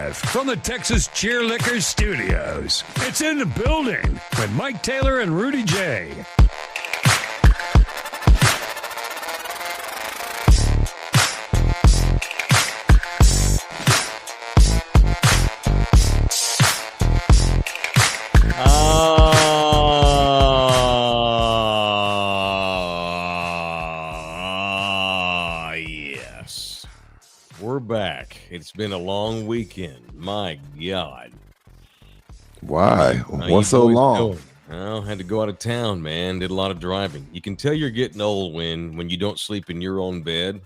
live from the Texas Cheerlickers Studios. It's in the building with Mike Taylor and Rudy J. Yes. We're back. It's been a long weekend. My God. Why? How What's you so boys long? doing? Well, had to go out of town, man. Did a lot of driving. You can tell you're getting old when you don't sleep in your own bed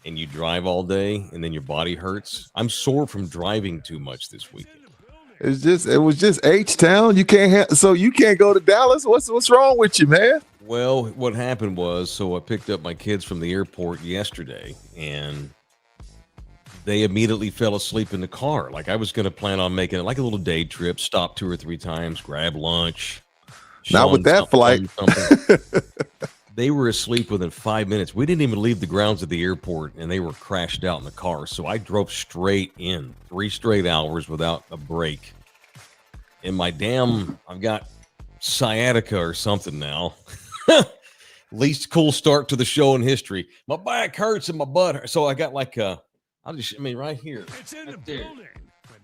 and you drive all day and then your body hurts. I'm sore from driving too much this weekend. It was just H-Town. You can't go to Dallas. What's wrong with you, man? Well, what happened was, I picked up my kids from the airport yesterday, and they immediately fell asleep in the car. Like I was going to plan on making it like a little day trip, stop 2 or 3 times, grab lunch. Not with that flight. They were asleep within 5 minutes. We didn't even leave the grounds of the airport, and they were crashed out in the car. So I drove straight in, 3 straight hours without a break. And I've got sciatica or something now. Least cool start to the show in history. My back hurts and my butt hurts. So I got right here. It's in the there. building.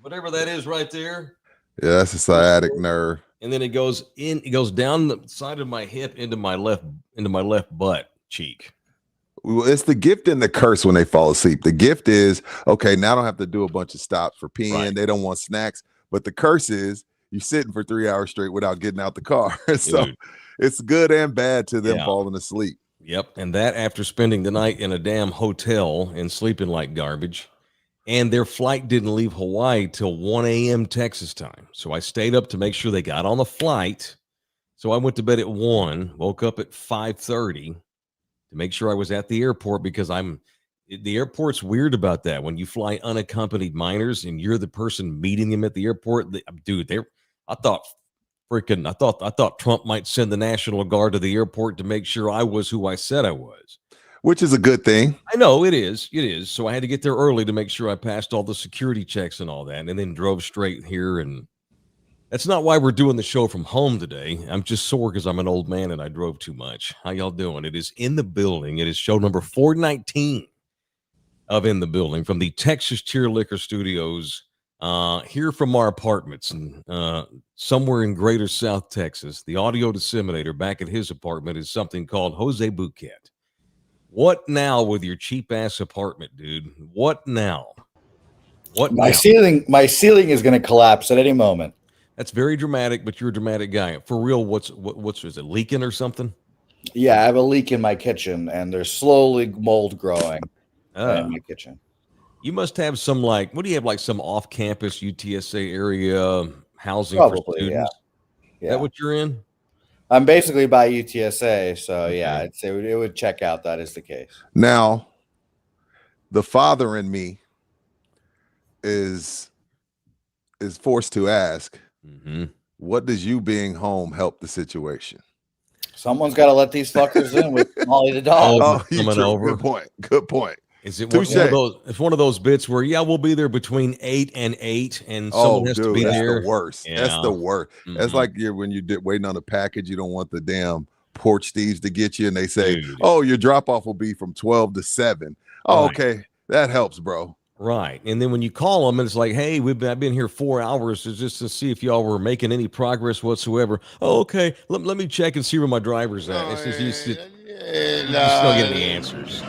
Whatever that is right there. Yeah, that's a sciatic nerve. And then it goes down the side of my hip into my left butt cheek. Well, it's the gift and the curse when they fall asleep. The gift is, okay, now I don't have to do a bunch of stops for peeing. Right. They don't want snacks. But the curse is you're sitting for 3 hours straight without getting out the car. So Dude. it's good and bad to them falling asleep. Yep. And that after spending the night in a damn hotel and sleeping like garbage. And their flight didn't leave Hawaii till 1 a.m. Texas time. So I stayed up to make sure they got on the flight. So I went to bed at 1, woke up at 5:30 to make sure I was at the airport because the airport's weird about that. When you fly unaccompanied minors and you're the person meeting them at the airport, I thought Trump might send the National Guard to the airport to make sure I was who I said I was. Which is a good thing. I know it is. It is. So I had to get there early to make sure I passed all the security checks and all that, and then drove straight here. And that's not why we're doing the show from home today. I'm just sore because I'm an old man and I drove too much. How y'all doing? It is in the building. It is show number 419 of In the Building from the Texas Cheerlicker Studios. Here from our apartments and somewhere in greater South Texas, the audio disseminator back at his apartment is something called Jose Bouquet. What now with your cheap ass apartment, dude? What now? My ceiling is going to collapse at any moment. That's very dramatic, but you're a dramatic guy. For real, what's is it leaking or something? Yeah, I have a leak in my kitchen, and there's slowly mold growing in my kitchen. You must have some what do you have, like some off-campus UTSA area housing Probably, for students? Yeah. Is that what you're in? I'm basically by UTSA, so yeah, it would check out that is the case. Now, the father in me is forced to ask, what does you being home help the situation? Someone's got to let these fuckers in with Molly the dog. Coming over. Good point. Is it one of those? It's one of those bits where we'll be there between 8 and 8, and someone has to be there. That's the worst. Yeah. That's the worst. That's like when you waiting on a package. You don't want the damn porch thieves to get you, and they say, Dude. "Oh, your drop off will be from 12 to 7." Oh, Right. okay, that helps, bro. Right, and then when you call them, and it's like, "Hey, I've been here 4 hours just to see if y'all were making any progress whatsoever." Oh, okay. Let me check and see where my driver's at. It's just you still get any answers.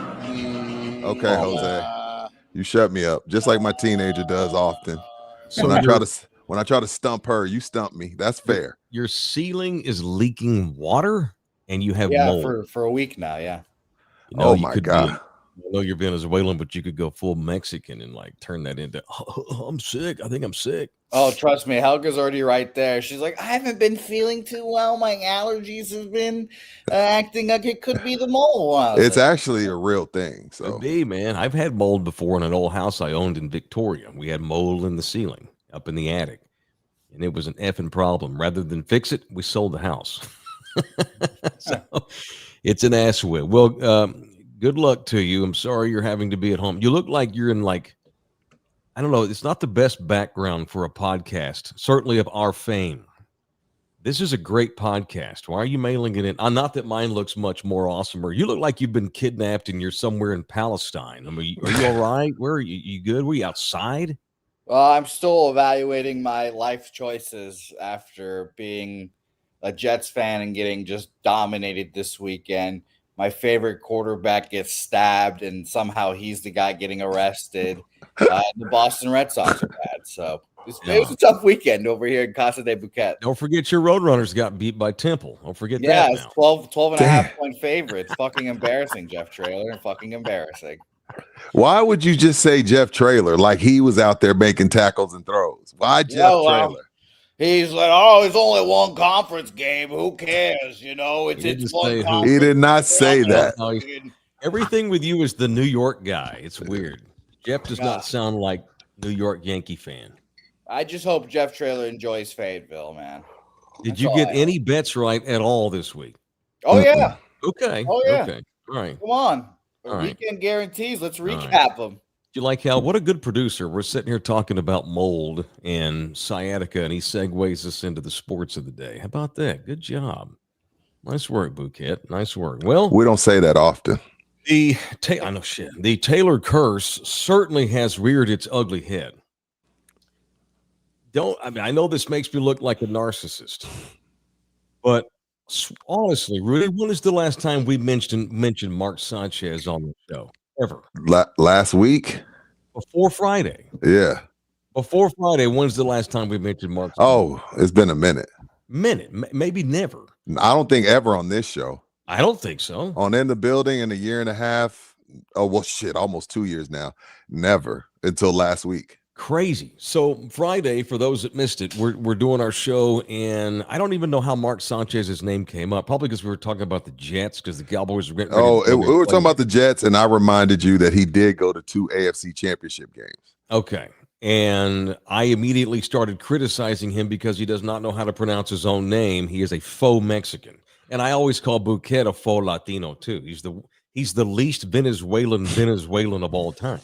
Okay, Jose. You shut me up, just like my teenager does often. So when I try to stump her, you stump me. That's fair. Your ceiling is leaking water, and you have Yeah, mold. for a week now. Yeah. Oh my God. I know you're Venezuelan, but you could go full Mexican and turn that into, I'm sick. I think I'm sick. Oh, trust me, Helga's already right there. She's like, I haven't been feeling too well. My allergies have been acting like it could be the mold. It's actually a real thing. So Could be, man. I've had mold before in an old house I owned in Victoria. We had mold in the ceiling up in the attic, and it was an effing problem. Rather than fix it, we sold the house. So it's an ass whip. Well, good luck to you. I'm sorry you're having to be at home. You look like you're in I don't know. It's not the best background for a podcast, certainly of our fame. This is a great podcast. Why are you mailing it in? Not that mine looks much more awesomer. You look like you've been kidnapped and you're somewhere in Palestine. I mean, are you all right? Where are you? You good? Were you outside? Well, I'm still evaluating my life choices after being a Jets fan and getting just dominated this weekend. My favorite quarterback gets stabbed, and somehow he's the guy getting arrested. The Boston Red Sox are bad. So it was a tough weekend over here in Casa de Buquet. Don't forget your Roadrunners got beat by Temple. Don't forget that. Yeah, it's 12 and a half point favorite. It's fucking embarrassing, Jeff Traylor, and fucking embarrassing. Why would you just say Jeff Traylor like he was out there making tackles and throws? Why Jeff Traylor? He's like, oh, it's only one conference game. Who cares? You know, it's one conference. He did not say that. Everything with you is the New York guy. It's weird. Jeff does not sound like New York Yankee fan. I just hope Jeff Traylor enjoys Fayetteville, man. Did you get any bets right at all this week? Oh, yeah. Okay. Oh, yeah. Okay. All right. Come on. Weekend guarantees. Let's recap them. You like how what a good producer. We're sitting here talking about mold and sciatica, and he segues us into the sports of the day. How about that? Good job. Nice work, Bouquet. Nice work. Well, we don't say that often. The Taylor curse certainly has reared its ugly head. I know this makes me look like a narcissist, but honestly, Rudy, when is the last time we mentioned Mark Sanchez on the show? Ever. Last week? Before Friday. Yeah. Before Friday, when's the last time we mentioned Mark Sanchez? Oh, it's been a minute. Maybe never. I don't think ever on this show. I don't think so. On In the Building in a year and a half. Oh, well, shit, almost 2 years now. Never until last week. Crazy. So Friday, for those that missed it, we're doing our show, and I don't even know how Mark Sanchez's name came up. Probably because we were talking about the Jets, because the Cowboys were getting ready. We were talking about the Jets, and I reminded you that he did go to 2 AFC Championship games. Okay. And I immediately started criticizing him because he does not know how to pronounce his own name. He is a faux Mexican. And I always call Bouquet a faux Latino, too. He's the least Venezuelan of all time.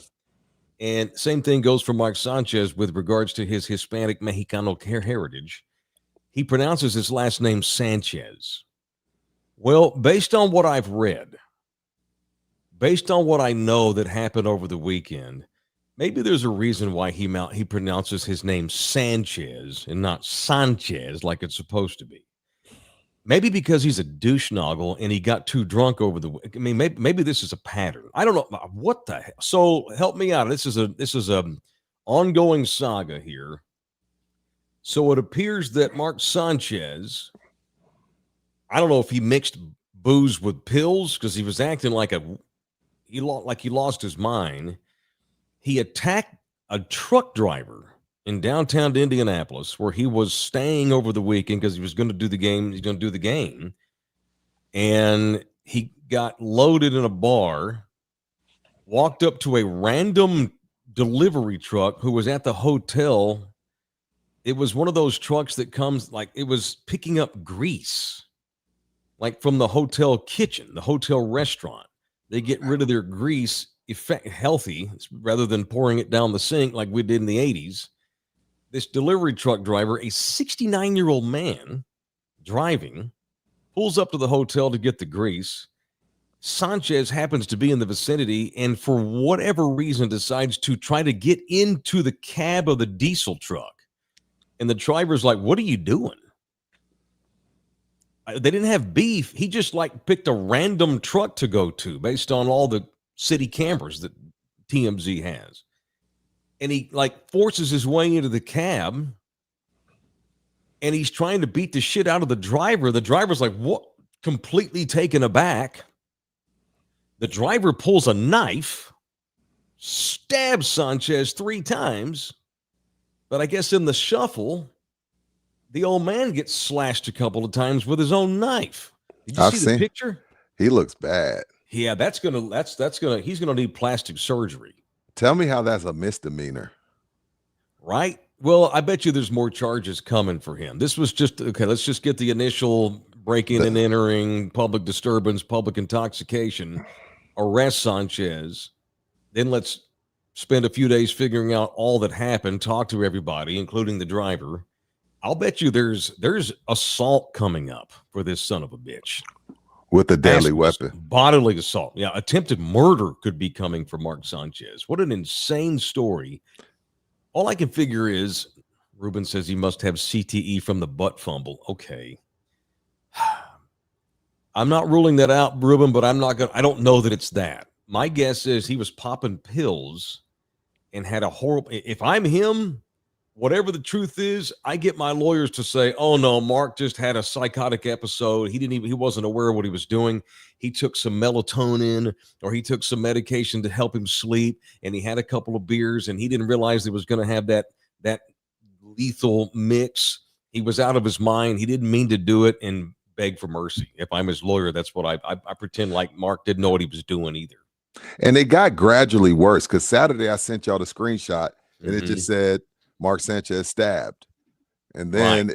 And same thing goes for Mark Sanchez with regards to his Hispanic Mexicano heritage. He pronounces his last name Sanchez. Well, based on what I've read, based on what I know that happened over the weekend, maybe there's a reason why he pronounces his name Sanchez and not Sanchez like it's supposed to be. Maybe because he's a douche noggle and he got too drunk over the. I mean, maybe this is a pattern. I don't know what the hell. So help me out. This is a ongoing saga here. So it appears that Mark Sanchez, I don't know if he mixed booze with pills because he was acting like he lost his mind. He attacked a truck driver in downtown Indianapolis, where he was staying over the weekend because he was going to do the game. He's going to do the game. And he got loaded in a bar, walked up to a random delivery truck who was at the hotel. It was one of those trucks that comes it was picking up grease, like from the hotel kitchen, the hotel restaurant. They get rid of their grease healthy rather than pouring it down the sink like we did in the 80s. This delivery truck driver, a 69-year-old man driving, pulls up to the hotel to get the grease. Sanchez happens to be in the vicinity and for whatever reason decides to try to get into the cab of the diesel truck. And the driver's like, what are you doing? They didn't have beef. He just picked a random truck to go to based on all the city cameras that TMZ has. And he forces his way into the cab and he's trying to beat the shit out of the driver. The driver's like, what? Completely taken aback. The driver pulls a knife, stabs Sanchez 3 times. But I guess in the shuffle, the old man gets slashed a couple of times with his own knife. Did you see the picture? He looks bad. Yeah, he's gonna need plastic surgery. Tell me how that's a misdemeanor. Right? Well, I bet you there's more charges coming for him. This was just, okay, let's just get the initial breaking and entering, public disturbance, public intoxication, arrest Sanchez. Then let's spend a few days figuring out all that happened, talk to everybody, including the driver. I'll bet you there's assault coming up for this son of a bitch. With a deadly weapon. Bodily assault. Yeah, attempted murder could be coming for Mark Sanchez. What an insane story. All I can figure is, Ruben says he must have CTE from the butt fumble. Okay. I'm not ruling that out, Ruben, but I don't know that it's that. My guess is he was popping pills and had a horrible, if I'm him, whatever the truth is, I get my lawyers to say, oh no, Mark just had a psychotic episode. He wasn't aware of what he was doing. He took some melatonin or he took some medication to help him sleep, and he had a couple of beers and he didn't realize he was going to have that lethal mix. He was out of his mind. He didn't mean to do it, and beg for mercy. If I'm his lawyer, that's what I pretend like Mark didn't know what he was doing either. And it got gradually worse because Saturday I sent y'all the screenshot and it just said Mark Sanchez stabbed, and then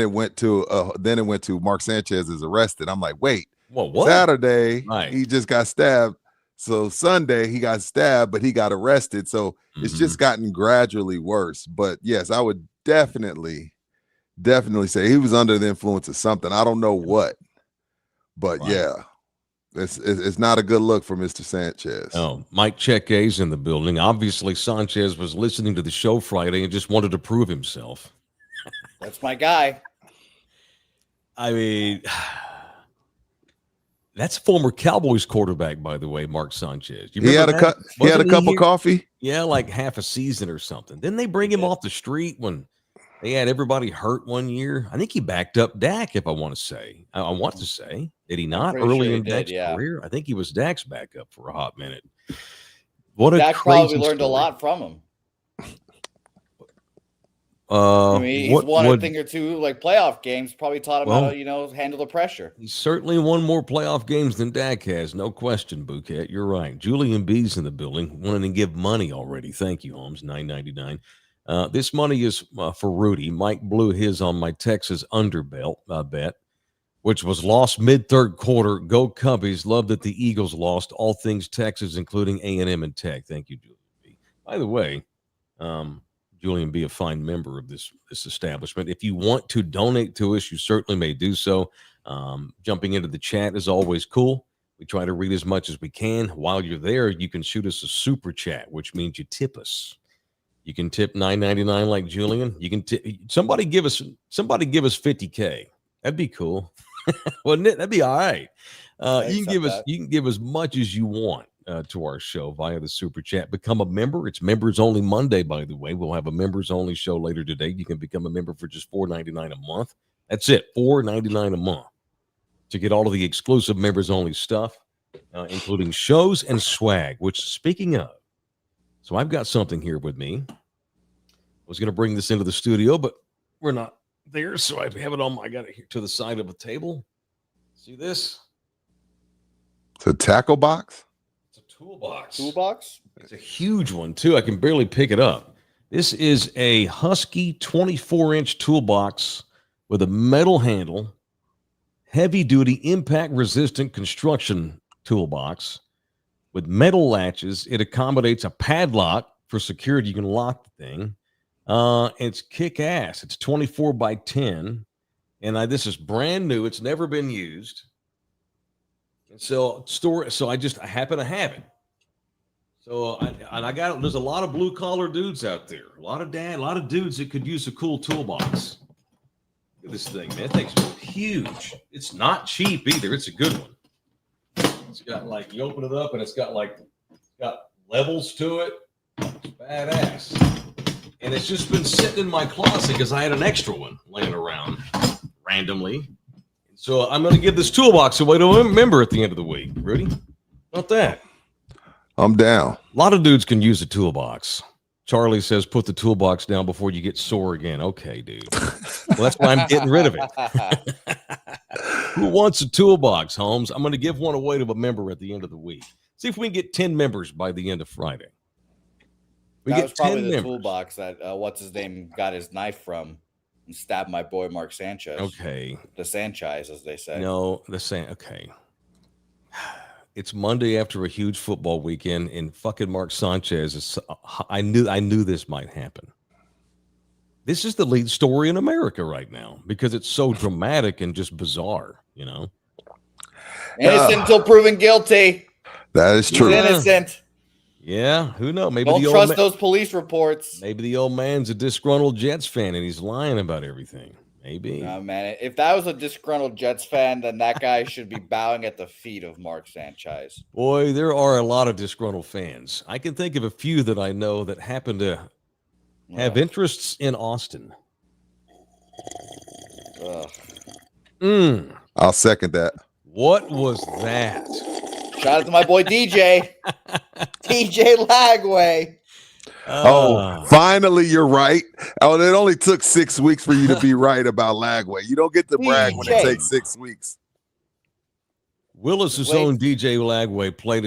it went to Mark Sanchez is arrested. I'm like, wait, what? Saturday he just got stabbed, so Sunday he got stabbed, but he got arrested. So it's just gotten gradually worse. But yes, I would definitely say he was under the influence of something. I don't know what, but yeah. It's not a good look for Mr. Sanchez. Oh, Mike Cheque's in the building. Obviously, Sanchez was listening to the show Friday and just wanted to prove himself. That's my guy. I mean, that's former Cowboys quarterback, by the way, Mark Sanchez. He had a cup of coffee? Yeah, like half a season or something. Didn't they bring him off the street when they had everybody hurt one year? I think he backed up Dak, if I want to say. I want to say. Did he not early in Dak's career? I think he was Dak's backup for a hot minute. What a Dak crazy probably learned story. a lot from him. I mean, he's won a thing or two like playoff games. Probably taught him how to, handle the pressure. He's certainly won more playoff games than Dak has, no question. Bouquet, you're right. Julian B's in the building, wanting to give money already. Thank you, Holmes. $9.99. This money is for Rudy. Mike blew his on my Texas underbelt bet, which was lost mid-third quarter. Go Cubbies. Love that the Eagles lost. All things Texas, including A&M and Tech. Thank you, Julian B. By the way, Julian B, a fine member of this establishment. If you want to donate to us, you certainly may do so. Jumping into the chat is always cool. We try to read as much as we can. While you're there, you can shoot us a super chat, which means you tip us. You can tip $9.99 like Julian. You can somebody give us $50K. That'd be cool. Wouldn't it? That'd be all right. You can give as much as you want to our show via the super chat. Become a member. It's members only Monday, by the way. We'll have a members only show later today. You can become a member for just $4.99 a month. That's it, $4.99 a month to get all of the exclusive members only stuff, including shows and swag. Which, speaking of, so I've got something here with me. I was going to bring this into the studio, but we're not there, so I have it on. I got it here to the side of a table. See this? It's a tackle box. It's a toolbox. Toolbox? It's a huge one too. I can barely pick it up. This is a Husky 24-inch toolbox with a metal handle, heavy-duty impact-resistant construction toolbox with metal latches. It accommodates a padlock for security. You can lock the thing. It's kick-ass. It's 24 by 10. And this is brand new. It's never been used. And so I happen to have it. So I got, there's a lot of blue-collar dudes out there. A lot of dudes that could use a cool toolbox. Look at this thing, man. That thing's huge. It's not cheap either. It's a good one. It's got you open it up and it's got levels to it. It's badass. And it's just been sitting in my closet because I had an extra one laying around randomly. So I'm going to give this toolbox away to a member at the end of the week. Rudy, about that? I'm down. A lot of dudes can use a toolbox. Charlie says, put the toolbox down before you get sore again. Okay, dude. Well, that's why I'm getting rid of it. Who wants a toolbox, Holmes? I'm going to give one away to a member at the end of the week. See if we can get 10 members by the end of Friday. That was probably the toolbox that what's his name got his knife from and stabbed my boy Mark Sanchez. Okay. The Sanchez, as they say. No, okay. It's Monday after a huge football weekend, and fucking Mark Sanchez is. I knew this might happen. This is the lead story in America right now because it's so dramatic and just bizarre, Innocent until proven guilty. That is true. He's innocent. Yeah, who knows? Maybe Don't trust those police reports. Maybe the old man's a disgruntled Jets fan and he's lying about everything. Maybe. No, man. If that was a disgruntled Jets fan, then that guy should be bowing at the feet of Mark Sanchez. Boy, there are a lot of disgruntled fans. I can think of a few that I know that happen to have interests in Austin. I'll second that. What was that? Shout out to my boy DJ. DJ Lagway. Finally, you're right. Oh, it only took 6 weeks for you to be right about Lagway. You don't get to brag when it takes 6 weeks. Willis's own DJ Lagway played.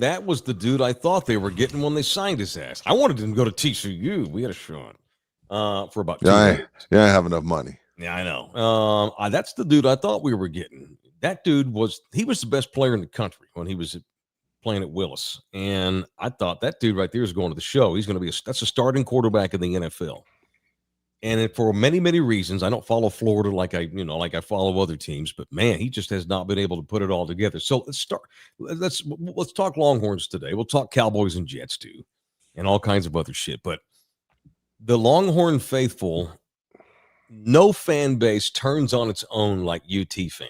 That was the dude I thought they were getting when they signed his ass. I wanted him to go to TCU. We had a show for about 2 years. Yeah, I have enough money. Yeah, I know. That's the dude I thought we were getting. That dude was the best player in the country when he was playing at Willis. And I thought that dude right there is going to the show. He's going to be that's a starting quarterback in the NFL. And for many, many reasons, I don't follow Florida like I follow other teams, but man, he just has not been able to put it all together. So let's talk Longhorns today. We'll talk Cowboys and Jets too, and all kinds of other shit. But the Longhorn faithful, no fan base turns on its own like UT fan.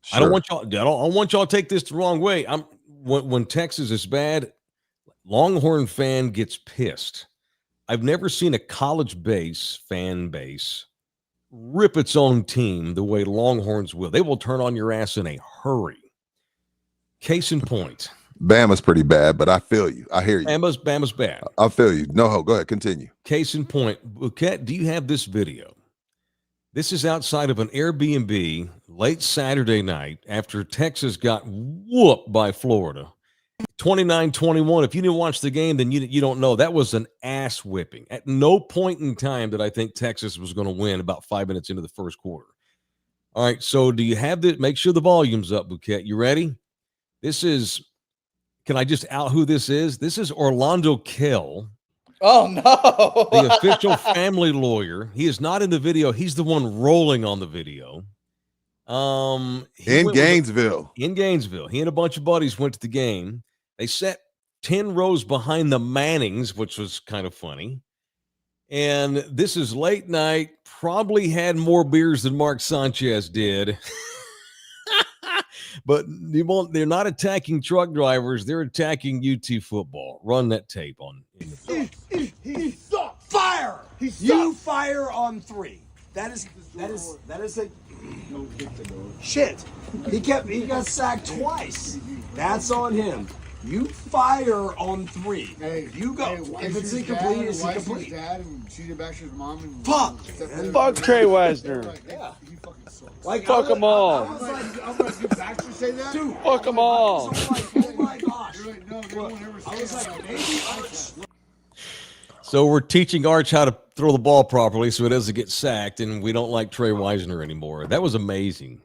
Sure. I don't want y'all to take this the wrong way. When Texas is bad, Longhorn fan gets pissed. I've never seen a college fan base rip its own team the way Longhorns will. They will turn on your ass in a hurry. Case in point. Bama's pretty bad, but I feel you. I hear you. Bama's bad. I feel you. No, go ahead. Continue. Case in point. Bouquet, do you have this video? This is outside of an Airbnb late Saturday night after Texas got whooped by Florida. 29-21. If you didn't watch the game, then you don't know. That was an ass whipping. At no point in time did I think Texas was going to win about 5 minutes into the first quarter. All right, so do you have the – make sure the volume's up, Bouquet. You ready? This is – can I just out who this is? This is Orlando Kell. Oh, no. The official family lawyer. He is not in the video. He's the one rolling on the video. In Gainesville. He and a bunch of buddies went to the game. They sat 10 rows behind the Mannings, which was kind of funny. And this is late night, probably had more beers than Mark Sanchez did. But they're not attacking truck drivers. They're attacking UT football. Run that tape on. He sucks. Fire. You fire on 3. That is a shit. He got sacked twice. That's on him. You fire on 3. Hey, you go. If it's incomplete, it's incomplete. Dad and CJ Baxter's mom and fuck. Fuck Trey Wisner. Yeah. He fucking sucks. Like, fuck them all. I was like, did Baxter say that? Dude, fuck them all. Oh my gosh. You're like, no, they won't ever say I was like, maybe Arch. So we're teaching Arch how to throw the ball properly so it doesn't get sacked, and we don't like Trey Wisner anymore. That was amazing.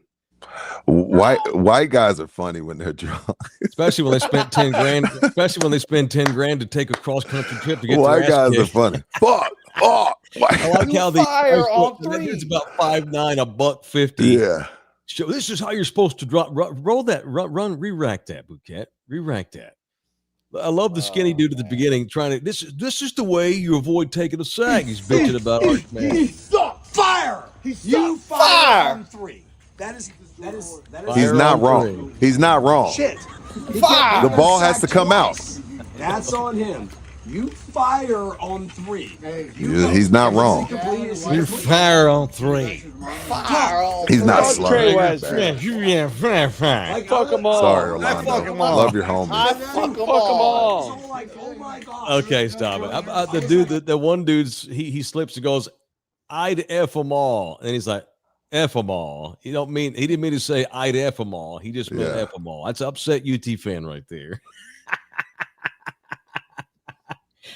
White guys are funny when they're drunk. Especially when they spent 10 grand. Especially when they spend 10 grand to take a cross country trip to get white their ass guys kicked. are funny. Fuck. Oh, I like how fire on 3. It's about 5'9", $150. Yeah. So this is how you're supposed to drop. Roll that. Run. Re-rack that, Bouquet. Re-rack that. I love the skinny dude at the beginning trying to. This is the way you avoid taking a sack. He's bitching about Arch Man. He sucks. Fire. You fire on 3. That is. He's not wrong. He's not wrong. Shit. The ball has to come out. That's on him. You fire on 3. Hey, He's not wrong. You fire on 3. Fire on He's not Fuck slow. Trey Wisner. Yeah, fire. Fuck them all. Sorry, Orlando. fuck 'em all. Love your homie. Fuck them Fuck them all. all. Like, oh my gosh. Okay, stop it. The dude, the one dude's he slips and goes, "I'd F them all," and he's like, "F them all." He didn't mean to say I'd F them all. He just meant F them all. That's an upset UT fan right there.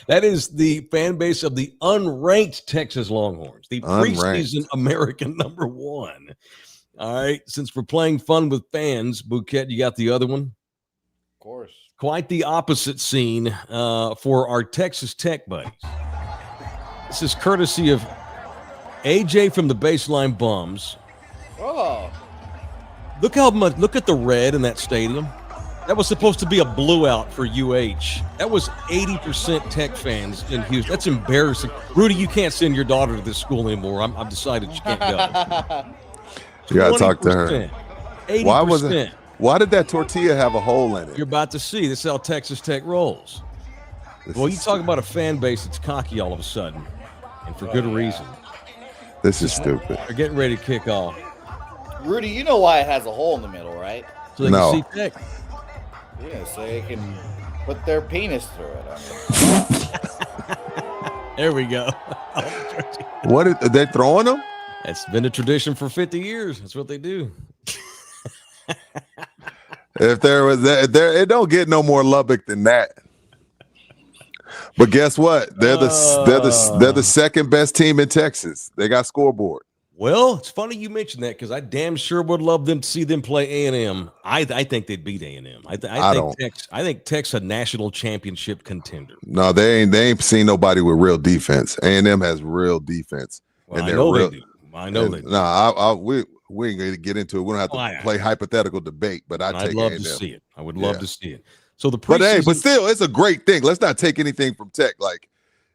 That is the fan base of the unranked Texas Longhorns, the preseason American #1. All right. Since we're playing fun with fans, Bouquet, you got the other one? Of course. Quite the opposite scene for our Texas Tech buddies. This is courtesy of AJ from the Baseline Bums. Oh. Look at the red in that stadium. That was supposed to be a blowout for UH. That was 80% Tech fans in Houston. That's embarrassing. Rudy, you can't send your daughter to this school anymore. I've decided you can't go. You got to talk to her. 80%. Why did that tortilla have a hole in it? You're about to see. This is how Texas Tech rolls. Well, you talk about a fan base that's cocky all of a sudden, and for good reason. This is stupid. They're getting ready to kick off. Rudy, you know why it has a hole in the middle, right? So they can see Tech. Yeah, so they can put their penis through it. There we go. What are they throwing them? It's been a tradition for 50 years. That's what they do. If there was that, it don't get no more Lubbock than that. But guess what? They're the second best team in Texas. They got scoreboard. Well, it's funny you mentioned that because I damn sure would love them to see them play A&M. I think they'd beat A&M. I think Tech's a national championship contender. No, they ain't seen nobody with real defense. A&M has real defense. Well, and I know they do. I know they do. No, we ain't going to get into it. We don't have to play hypothetical debate, but I'd love A&M. to see it. I would love to see it. So but still, it's a great thing. Let's not take anything from Tech. Like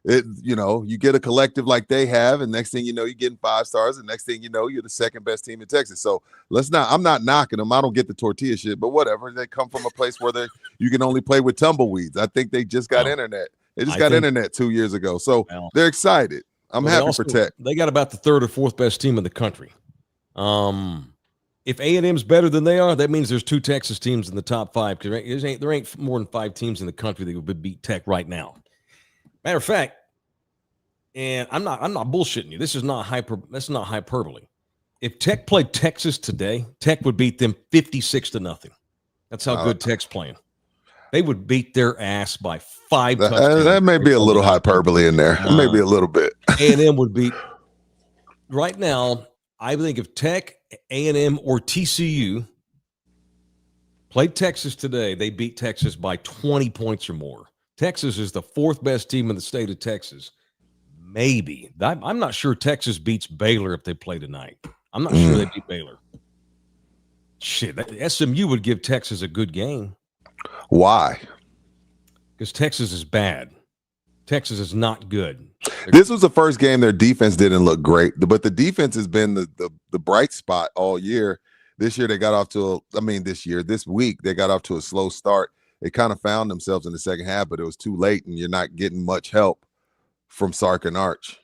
it, you get a collective like they have, and next thing you know, you're getting 5 stars, and next thing you know, you're the second best team in Texas. So I'm not knocking them. I don't get the tortilla shit, but whatever. They come from a place where you can only play with tumbleweeds. I think they just got internet. They just got internet 2 years ago. So they're excited. I'm happy for Tech. They got about the 3rd or 4th best team in the country. If A&M's better than they are, that means there's 2 Texas teams in the top 5. Because there ain't more than 5 teams in the country that would beat Tech right now. Matter of fact, and I'm not bullshitting you. This is not that's not hyperbole. If Tech played Texas today, Tech would beat them 56-0. That's how good Tech's playing. They would beat their ass by 5 touchdowns. That may be a little hyperbole in there. Maybe a little bit. A&M would beat right now. I think if Tech, A&M, or TCU played Texas today, they beat Texas by 20 points or more. Texas is the 4th best team in the state of Texas. Maybe. I'm not sure Texas beats Baylor if they play tonight. I'm not sure they beat Baylor. Shit, SMU would give Texas a good game. Why? Because Texas is bad. Texas is not good. This was the first game their defense didn't look great, but the defense has been the bright spot all year. This year they got off to this week they got off to a slow start. They kind of found themselves in the second half, but it was too late, and you're not getting much help from Sark and Arch.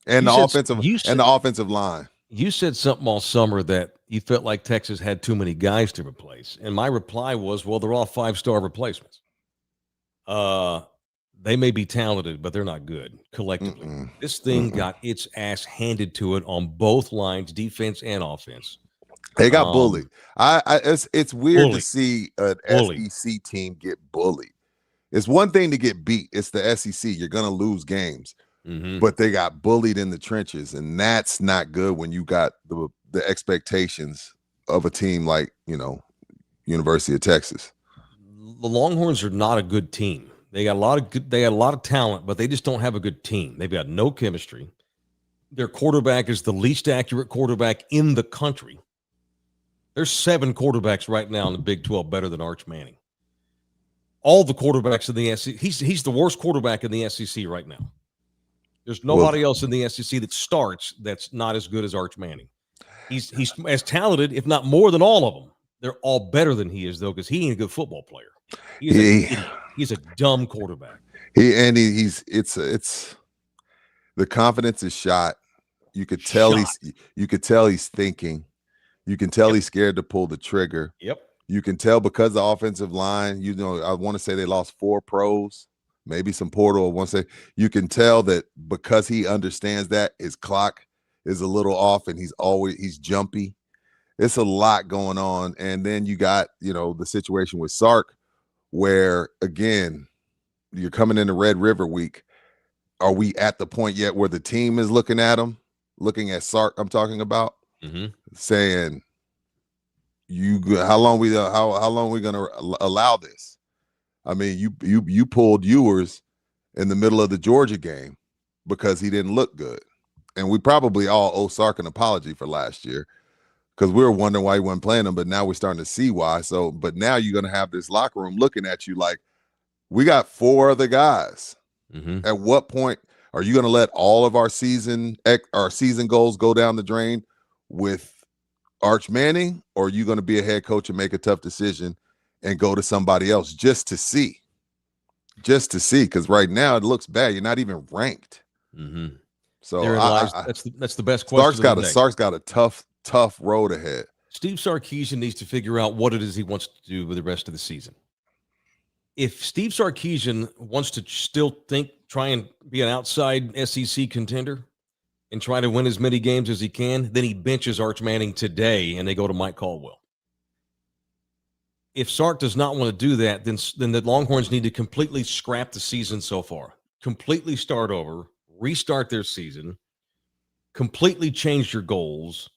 And the offensive line. You said something all summer that you felt like Texas had too many guys to replace. And my reply was, well, they're all 5-star replacements. They may be talented, but they're not good collectively. This thing got its ass handed to it on both lines, defense and offense. They got bullied. It's weird to see an SEC team get bullied. It's one thing to get beat. It's the SEC. You're going to lose games. But they got bullied in the trenches, and that's not good when you got the expectations of a team like, University of Texas. The Longhorns are not a good team. They got a lot of talent, but they just don't have a good team. They've got no chemistry. Their quarterback is the least accurate quarterback in the country. There's 7 quarterbacks right now in the Big 12 better than Arch Manning. All the quarterbacks in the SEC, he's the worst quarterback in the SEC right now. There's nobody else in the SEC that starts that's not as good as Arch Manning. He's as talented, if not more than all of them. They're all better than he is, though, because he ain't a good football player. He's a dumb quarterback. It's the confidence is shot. You could tell he's thinking. You can tell he's scared to pull the trigger. Yep. You can tell because the offensive line, I want to say they lost 4 pros, maybe some portal. You can tell that because he understands that his clock is a little off and he's jumpy. It's a lot going on. And then you got, the situation with Sark where, again, you're coming into Red River week. Are we at the point yet where the team is looking at him, looking at Sark I'm talking about? saying, how long we going to allow this? I mean, you pulled Ewers in the middle of the Georgia game because he didn't look good. And we probably all owe Sark an apology for last year because we were wondering why he wasn't playing him, but now we're starting to see why. So, but now you're going to have this locker room looking at you like, we got 4 other guys. At what point are you going to let all of our season goals go down the drain with Arch Manning, or are you going to be a head coach and make a tough decision and go to somebody else just to see? Just to see, because right now it looks bad. You're not even ranked. So that's the best question. Sark's got a tough road ahead. Steve Sarkisian needs to figure out what it is he wants to do with the rest of the season. If Steve Sarkisian wants to still try and be an outside SEC contender and try to win as many games as he can, then he benches Arch Manning today and they go to Mike Caldwell. If Sark does not want to do that, then the Longhorns need to completely scrap the season so far, completely start over, restart their season, completely change your goals,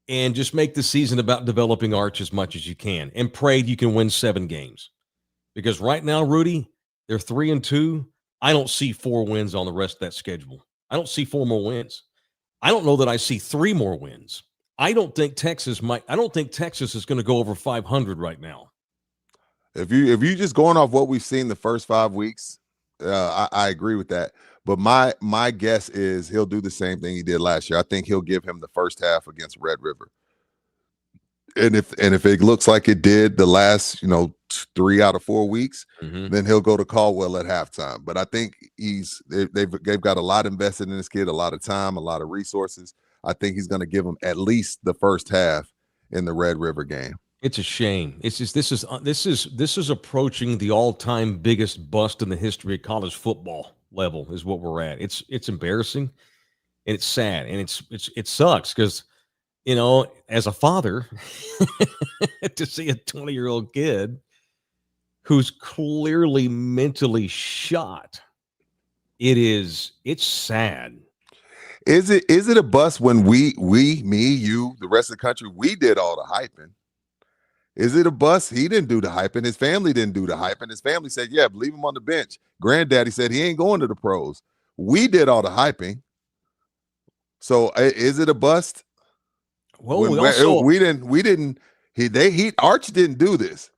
and just make the season about developing Arch as much as you can and pray you can win 7 games. Because right now, Rudy, they're 3-2. I don't see 4 wins on the rest of that schedule. I don't see 4 more wins. I don't know that I see 3 more wins. I don't think Texas is going to go over 500 right now. If you just going off what we've seen the first 5 weeks, I agree with that. But my guess is he'll do the same thing he did last year. I think he'll give him the first half against Red River. And if it looks like it did the last 3 out of 4 weeks, then he'll go to Caldwell at halftime. But I think they've got a lot invested in this kid, a lot of time, a lot of resources. I think he's going to give him at least the first half in the Red River game. It's a shame. It's just this is approaching the all-time biggest bust in the history of college football level is what we're at. It's embarrassing and it's sad and it sucks because as a father, to see a 20-year-old kid who's clearly mentally shot, it's sad. Is it a bust when me, you, the rest of the country, we did all the hyping? Is it a bust? He didn't do the hyping. His family didn't do the hyping. His family said, yeah, leave him on the bench. Granddaddy said he ain't going to the pros. We did all the hyping. So is it a bust? Well, Arch didn't do this.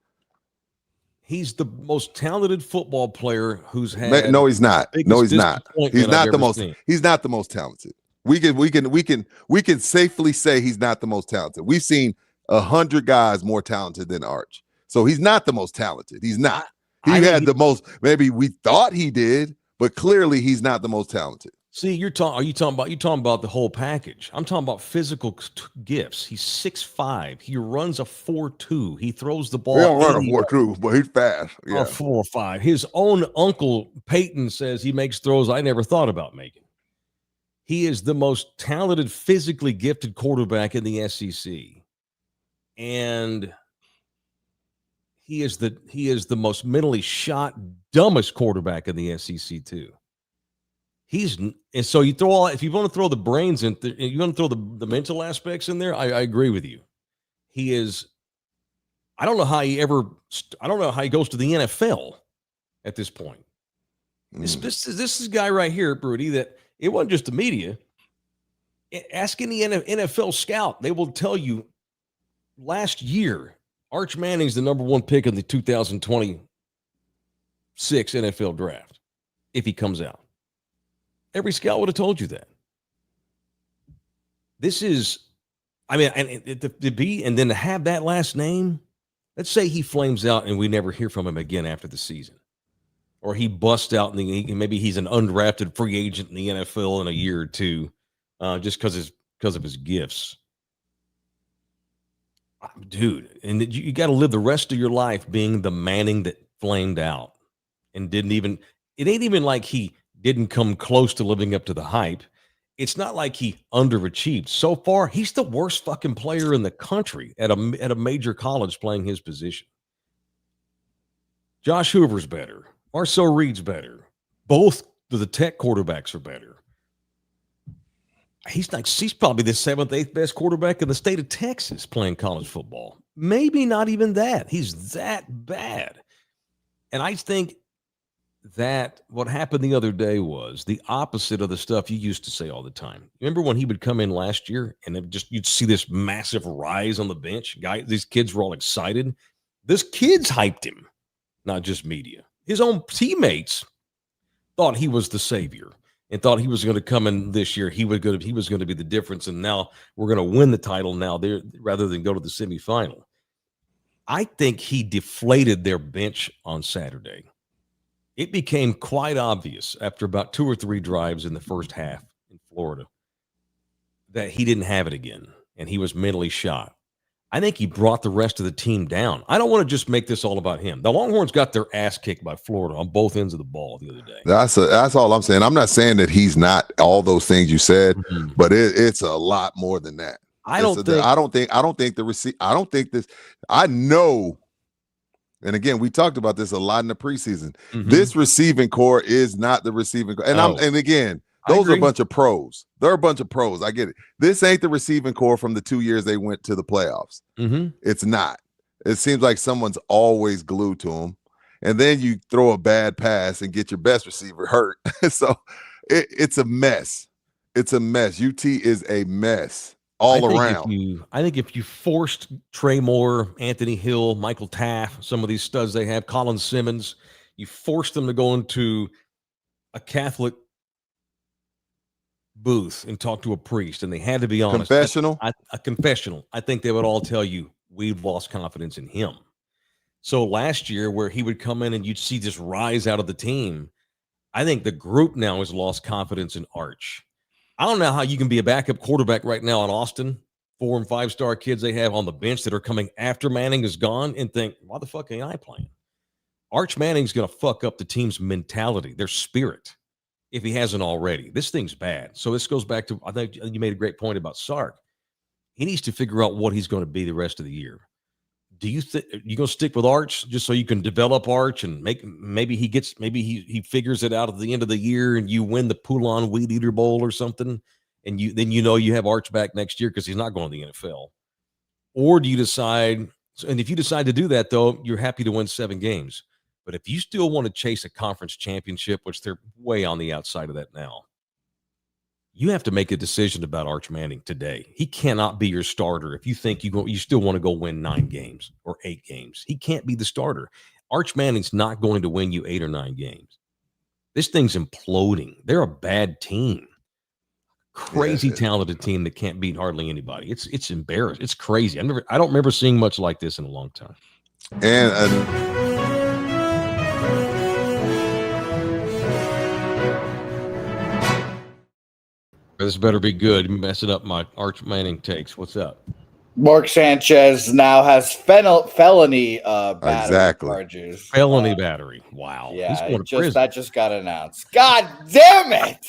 He's the most talented football player who's had. No, he's not. No, he's not. He's not the most. He's not the most talented. We can safely say he's not the most talented. We've seen 100 guys more talented than Arch, so he's not the most talented. He's not. He had the most. Maybe we thought he did, but clearly he's not the most talented. See, you're talking about the whole package. I'm talking about physical gifts. He's 6'5". He runs a 4.2. He throws the ball. He don't run a 4.2, but he's fast. Yeah. 4.5. His own uncle Peyton says he makes throws I never thought about making. He is the most talented, physically gifted quarterback in the SEC, and he is the most mentally shot, dumbest quarterback in the SEC too. And so you throw if you want to throw the brains in, you want to throw the mental aspects in there. I agree with you. He is. I don't know how he goes to the NFL at this point. This is a guy right here, Brody, that it wasn't just the media. Ask any NFL scout. They will tell you last year, Arch Manning's the number 1 pick in the 2026 NFL draft if he comes out. Every scout would have told you that. This is, and then to have that last name, let's say he flames out and we never hear from him again after the season. Or he busts out and maybe he's an undrafted free agent in the NFL in a year or two just because of his gifts. Dude, and you got to live the rest of your life being the Manning that flamed out and it ain't even like he didn't come close to living up to the hype. It's not like he underachieved. So far, he's the worst fucking player in the country at a major college playing his position. Josh Hoover's better. Marcel Reed's better. Both of the Tech quarterbacks are better. he's probably the 7th, 8th best quarterback in the state of Texas playing college football. Maybe not even that. He's that bad. And I think that what happened the other day was the opposite of the stuff you used to say all the time. Remember when he would come in last year and you'd see this massive rise on the bench? These kids were all excited. This kids hyped him, not just media. His own teammates thought he was the savior and thought he was going to come in this year. He was going to be the difference. And now we're going to win the title now there rather than go to the semifinal. I think he deflated their bench on Saturday. It became quite obvious after about 2 or 3 drives in the first half in Florida that he didn't have it again, and he was mentally shot. I think he brought the rest of the team down. I don't want to just make this all about him. The Longhorns got their ass kicked by Florida on both ends of the ball the other day. That's all I'm saying. I'm not saying that he's not all those things you said, but it's a lot more than that. I don't think this. I know. And again, we talked about this a lot in the preseason. This receiving core is not the receiving core. And again, those are a bunch of pros. They're a bunch of pros. I get it. This ain't the receiving core from the 2 years they went to the playoffs. It's not. It seems like someone's always glued to them. And then you throw a bad pass and get your best receiver hurt. So it's a mess. It's a mess. UT is a mess all around. I think if you forced Trey Moore, Anthony Hill, Michael Taft, some of these studs they have, Colin Simmons, you forced them to go into a Catholic booth and talk to a priest, and they had to be honest. Confessional? A confessional. I think they would all tell you we've lost confidence in him. So last year, where he would come in and you'd see this rise out of the team, I think the group now has lost confidence in Arch. I don't know how you can be a backup quarterback right now in Austin, 4- and 5-star kids they have on the bench that are coming after Manning is gone, and think, why the fuck ain't I playing? Arch Manning's going to fuck up the team's mentality, their spirit, if he hasn't already. This thing's bad. So this goes back to, I think you made a great point about Sark. He needs to figure out what he's going to be the rest of the year. Do you think you're going to stick with Arch just so you can develop Arch and maybe he figures it out at the end of the year and you win the Poulon Weed Eater Bowl or something, and you have Arch back next year because he's not going to the NFL? Or do you decide, and if you decide to do that, though, you're happy to win 7 games. But if you still want to chase a conference championship, which they're way on the outside of that now, you have to make a decision about Arch Manning today. He cannot be your starter if you think you still want to go win 9 games or 8 games. He can't be the starter. Arch Manning's not going to win you 8 or 9 games. This thing's imploding. They're a bad team. Crazy talented team that can't beat hardly anybody. It's embarrassing. It's crazy. I don't remember seeing much like this in a long time. And this better be good. You messing up my Arch Manning takes. What's up? Mark Sanchez now has felony battery charges. Felony battery. Wow. Yeah, that just got announced. God damn it!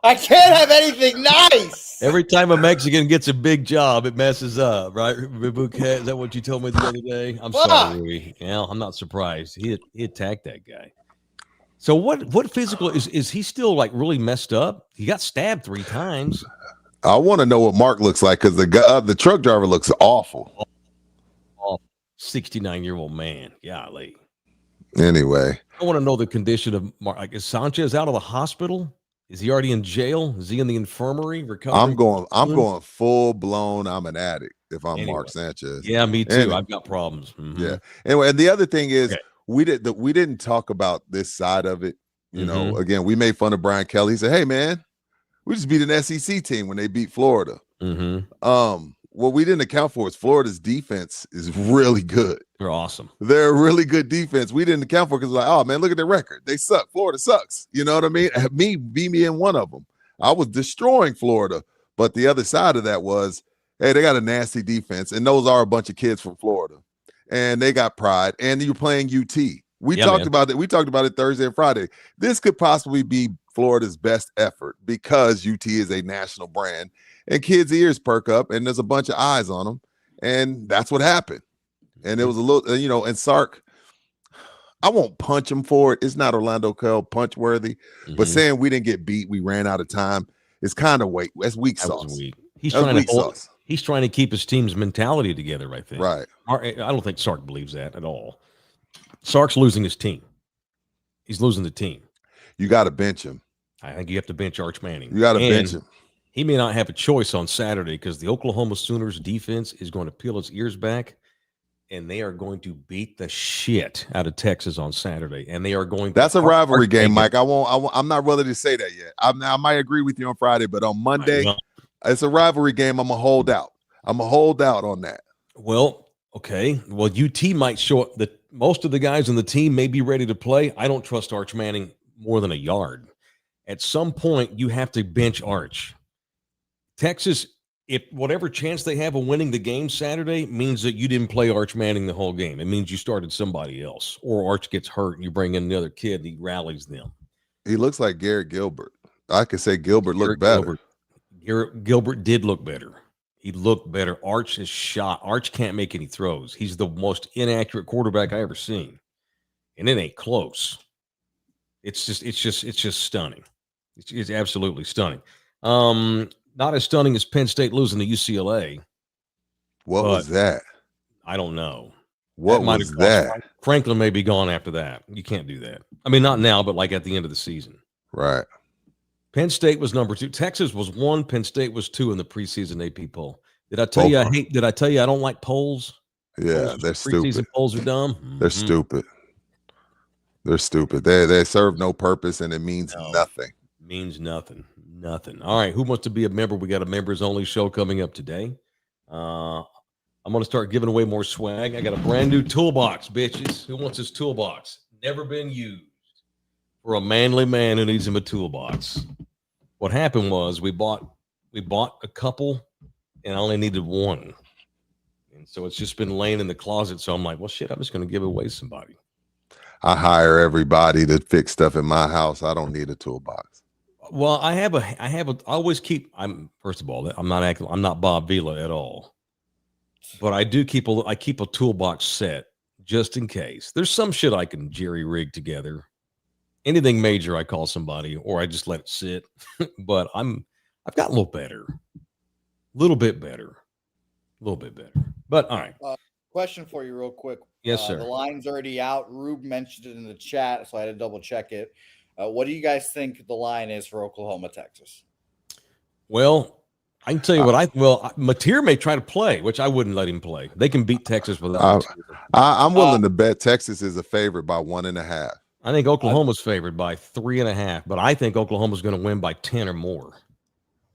I can't have anything nice. Every time a Mexican gets a big job, it messes up, right? Is that what you told me the other day? I'm sorry. Yeah, I'm not surprised. He attacked that guy. So what physical is he still like really messed up? He got stabbed 3 times. I want to know what Mark looks like because the truck driver looks awful. 69-year-old man. Golly. Anyway, I want to know the condition of Mark. Like, is Sanchez out of the hospital? Is he already in jail? Is he in the infirmary recovering? I'm going full blown. I'm an addict if I'm Mark Sanchez. Yeah, me too. Anyway, I've got problems. Yeah. Anyway, and the other thing is we didn't talk about this side of it. You know, again, we made fun of Brian Kelly. He said, "Hey, man, we just beat an SEC team when they beat Florida." What we didn't account for is Florida's defense is really good. They're awesome. They're a really good defense. We didn't account for because like, oh man, look at their record. They suck. Florida sucks. You know what I mean? Beat me in one of them. I was destroying Florida. But the other side of that was, hey, they got a nasty defense, and those are a bunch of kids from Florida, and they got pride. And you're playing UT. We talked about it. We talked about it Thursday and Friday. This could possibly be Florida's best effort because UT is a national brand, and kids' ears perk up, and there's a bunch of eyes on them, and that's what happened. And it was a little, and Sark, I won't punch him for it. It's not Orlando Kell punch worthy, but saying we didn't get beat, we ran out of time. It's kind of weak. That's weak That sauce. was weak. He's That's trying weak to hold, sauce. he's trying to keep his team's mentality together, I think. Right. I don't think Sark believes that at all. Sark's losing his team. He's losing the team. You got to bench him. I think you have to bench Arch Manning. You got to bench him. He may not have a choice on Saturday because the Oklahoma Sooners defense is going to peel its ears back, and they are going to beat the shit out of Texas on Saturday. And they are going. That's a rivalry game, Mike. I'm not ready to say that yet. I might agree with you on Friday, but on Monday, it's a rivalry game. I'm gonna hold out. I'm gonna hold out on that. Well, okay. Well, UT might show up. Most of the guys on the team may be ready to play. I don't trust Arch Manning more than a yard. At some point, you have to bench Arch. Texas, if whatever chance they have of winning the game Saturday means that you didn't play Arch Manning the whole game. It means you started somebody else, or Arch gets hurt and you bring in another kid and he rallies them. He looks like Garrett Gilbert. I could say Gilbert looked better. Garrett Gilbert did look better. He looked better. Arch is shot. Arch can't make any throws. He's the most inaccurate quarterback I ever seen, and it ain't close. It's just stunning. It's absolutely stunning. Not as stunning as Penn State losing to UCLA. What was that? I don't know. What was that? Franklin may be gone after that. You can't do that. I mean, not now, but like at the end of the season. Right. Penn State was number 2. Texas was 1. Penn State was 2 in the preseason AP poll. Did I tell you I don't like polls? Yeah, they're stupid. Preseason polls are dumb. They're stupid. They're stupid. They serve no purpose, and it means nothing. Means nothing. Nothing. All right. Who wants to be a member? We got a members only show coming up today. I'm going to start giving away more swag. I got a brand new toolbox, bitches. Who wants this toolbox? Never been used. For a manly man who needs him a toolbox. What happened was we bought a couple and I only needed one. And so it's just been laying in the closet. So I'm like, well, shit, I'm just going to give it away to somebody. I hire everybody to fix stuff in my house. I don't need a toolbox. Well, I always keep, first of all, I'm not Bob Vila at all, but I keep a toolbox set just in case. There's some shit I can jerry rig together. Anything major, I call somebody, or I just let it sit. But I've gotten a little better, But all right. Question for you, real quick. Yes, sir. The line's already out. Rube mentioned it in the chat, so I had to double check it. What do you guys think the line is for Oklahoma, Texas? Well, I can tell you Mateer may try to play, which I wouldn't let him play. They can beat Texas without. I'm willing to bet Texas is a favorite by 1.5. I think Oklahoma's favored by 3.5, but I think Oklahoma's going to win by 10 or more.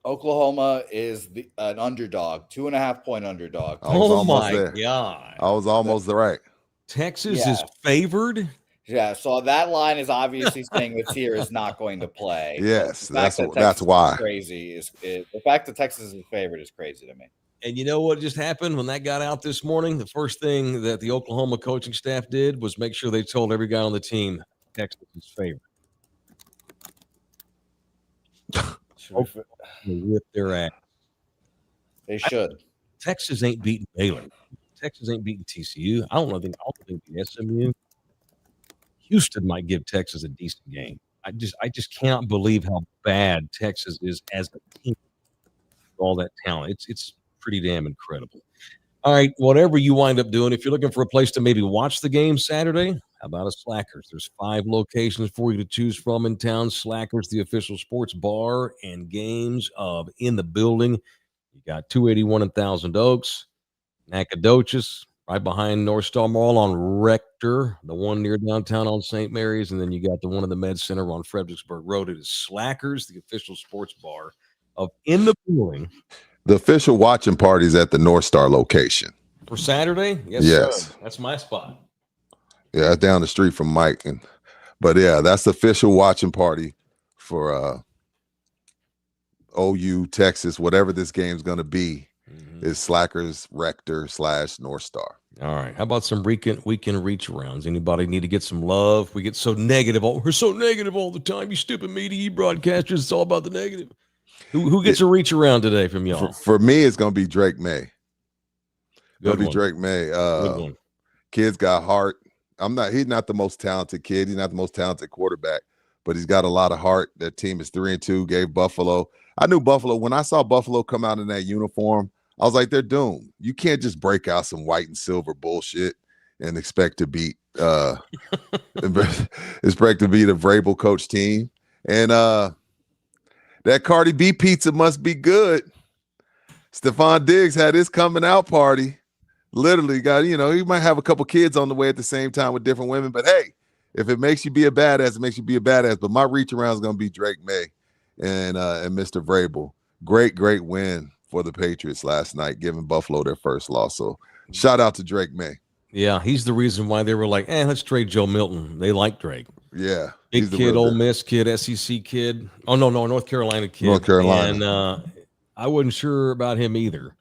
Oklahoma is an underdog, 2.5-point underdog. Oh my God! I was almost right. Texas is favored. Yeah, so that line is obviously saying Mateer is not going to play. Yes, that's why. Crazy the fact that Texas is favored is crazy to me. And you know what just happened when that got out this morning? The first thing that the Oklahoma coaching staff did was make sure they told every guy on the team Texas is favored. Whip their ass. They should. Texas ain't beating Baylor. Texas ain't beating TCU. I don't think the SMU. Houston might give Texas a decent game. I just can't believe how bad Texas is as a team. All that talent. It's pretty damn incredible. All right, whatever you wind up doing, if you're looking for a place to maybe watch the game Saturday, how about a Slackers? There's 5 locations for you to choose from in town. Slackers, the official sports bar and games of in the building. You got 281 in Thousand Oaks, Nacogdoches, right behind North Star Mall on Rector, the one near downtown on St. Mary's, and then you got the one in the Med Center on Fredericksburg Road. It is Slackers, the official sports bar of in the building. The official watching party's at the North Star location. For Saturday? Yes. Sir. That's my spot. Yeah, down the street from Mike. But yeah, that's the official watching party for OU, Texas, whatever this game's going to be. Is Slackers, Rector / North Star. All right. How about some weekend reach arounds? Anybody need to get some love? We get so negative. We're so negative all the time. You stupid media broadcasters. It's all about the negative. Who gets a reach around today from y'all? For me, it's going to be Drake May. Good one. Drake May. Good one. Kid's got heart. He's not the most talented kid. He's not the most talented quarterback, but he's got a lot of heart. That team is 3-2, gave Buffalo I knew Buffalo. When I saw Buffalo come out in that uniform, I was like, they're doomed. You can't just break out some white and silver bullshit and expect to beat expect to beat a Vrabel coach team. And that Cardi B pizza must be good. Stephon Diggs had his coming out party. Literally got, he might have a couple kids on the way at the same time with different women, but hey, if it makes you be a badass, it makes you be a badass. But my reach around is going to be Drake May and Mr. Vrabel. Great win for the Patriots last night, giving Buffalo their first loss. So shout out to Drake May. Yeah, he's the reason why they were like, let's trade Joe Milton. They like Drake. Yeah. Big kid, Ole Miss kid, SEC kid. Oh, no, North Carolina kid. North Carolina. And I wasn't sure about him either.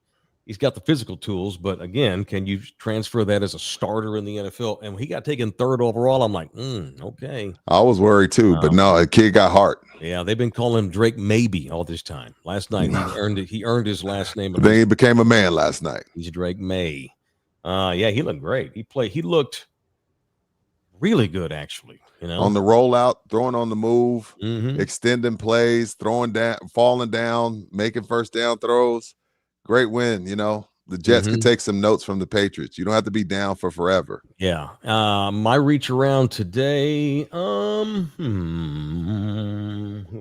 He's got the physical tools, but again, can you transfer that as a starter in the NFL? And when he got taken 3rd overall, I'm like, okay. I was worried too, but no, a kid got heart. Yeah, they've been calling him Drake Maybe all this time. Last night he earned his last name. Then he became a man last night. He's Drake May. Yeah, he looked great. He looked really good, actually. On the rollout, throwing on the move, Mm-hmm. extending plays, throwing down, falling down, making first down throws. Great win. The Jets could take some notes from the Patriots. You don't have to be down for forever. Yeah. My reach around today. Who am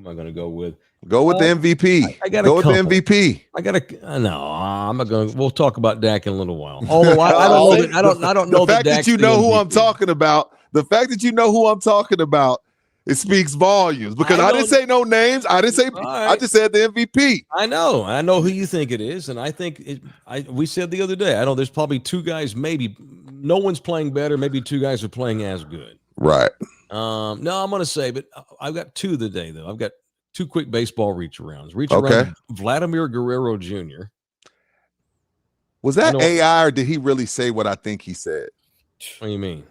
I going to go with? Go with the MVP. I got go with the MVP. I got to. No, I'm not going. We'll talk about Dak in a little while. Although I don't know. I don't know the fact that you know who I'm talking about. The fact that you know who I'm talking about. It speaks volumes because I didn't say no names. I didn't say. Right. I just said the MVP. I know who you think it is, and I think we said the other day. I know there's probably 2 guys. Maybe no one's playing better. Maybe 2 guys are playing as good. Right. No, I'm going to say, but I've got 2 today though. I've got 2 quick baseball reach arounds. Around Vladimir Guerrero Jr. Was that AI or did he really say what I think he said? What do you mean?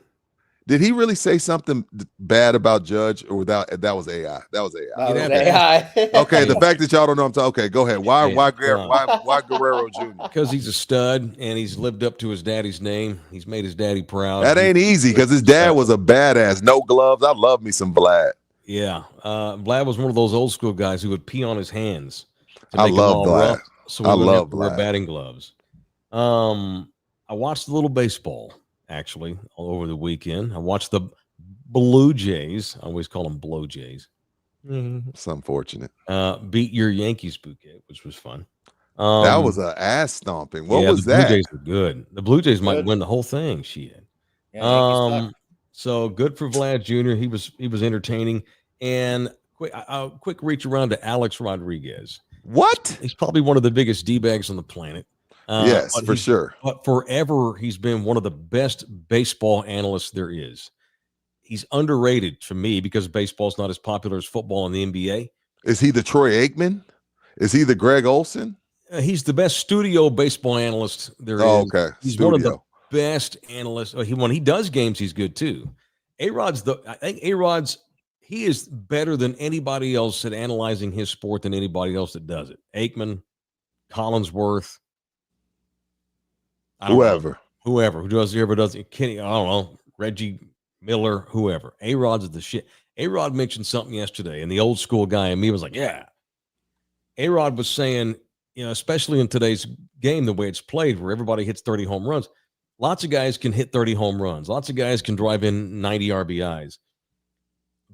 Did he really say something bad about Judge, or that was AI? That was AI. Okay, the fact that y'all don't know I'm talking. Okay, go ahead. Why Guerrero Jr.? Because he's a stud and he's lived up to his daddy's name. He's made his daddy proud. That ain't easy because his dad was a badass. No gloves. I love me some Vlad. Yeah, Vlad was one of those old school guys who would pee on his hands. I love Vlad. So I love Vlad. Wear batting gloves. I watched a little baseball. Actually, all over the weekend. I watched the Blue Jays. I always call them Blow Jays. It's unfortunate. Beat your Yankees bouquet, which was fun. That was an ass stomping. What was the that? Blue Jays were good. The Blue Jays might win the whole thing. Shit. Yeah, so good for Vlad Jr. He was entertaining. And quick reach around to Alex Rodriguez. What? He's probably one of the biggest D-bags on the planet. Yes, for sure. But forever, he's been one of the best baseball analysts there is. He's underrated to me because baseball's not as popular as football in the NBA. Is he the Troy Aikman? Is he the Greg Olson? He's the best studio baseball analyst there is. Okay. He's one of the best analysts. When he does games, he's good too. I think A-Rod's, he is better than anybody else at analyzing his sport than anybody else that does it. Aikman, Collinsworth. Whoever does it, Kenny, I don't know, Reggie Miller, whoever. A-Rod's the shit. A-Rod mentioned something yesterday, and the old school guy in me was like, yeah. A-Rod was saying, especially in today's game, the way it's played, where everybody hits 30 home runs, lots of guys can hit 30 home runs. Lots of guys can drive in 90 RBIs.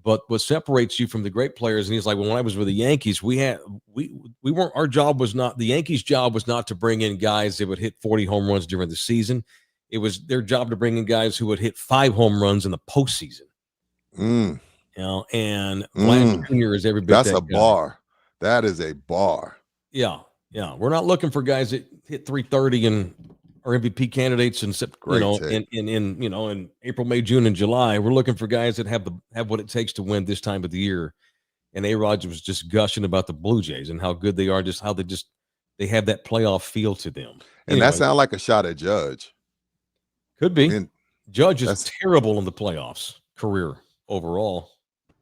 But what separates you from the great players, and he's like, well, when I was with the Yankees, we weren't, our job was not, the Yankees' job was not to bring in guys that would hit 40 home runs during the season. It was their job to bring in guys who would hit 5 home runs in the postseason. And Vlad Jr. is every bit that's that a guy. bar. That is a bar. Yeah. We're not looking for guys that hit 330 and are MVP candidates in April, May, June, and July. We're looking for guys that have what it takes to win this time of the year. And A-Rod was just gushing about the Blue Jays and how good they are, just how they have that playoff feel to them. And that sounds like a shot at Judge. Could be. And Judge is terrible in the playoffs career overall.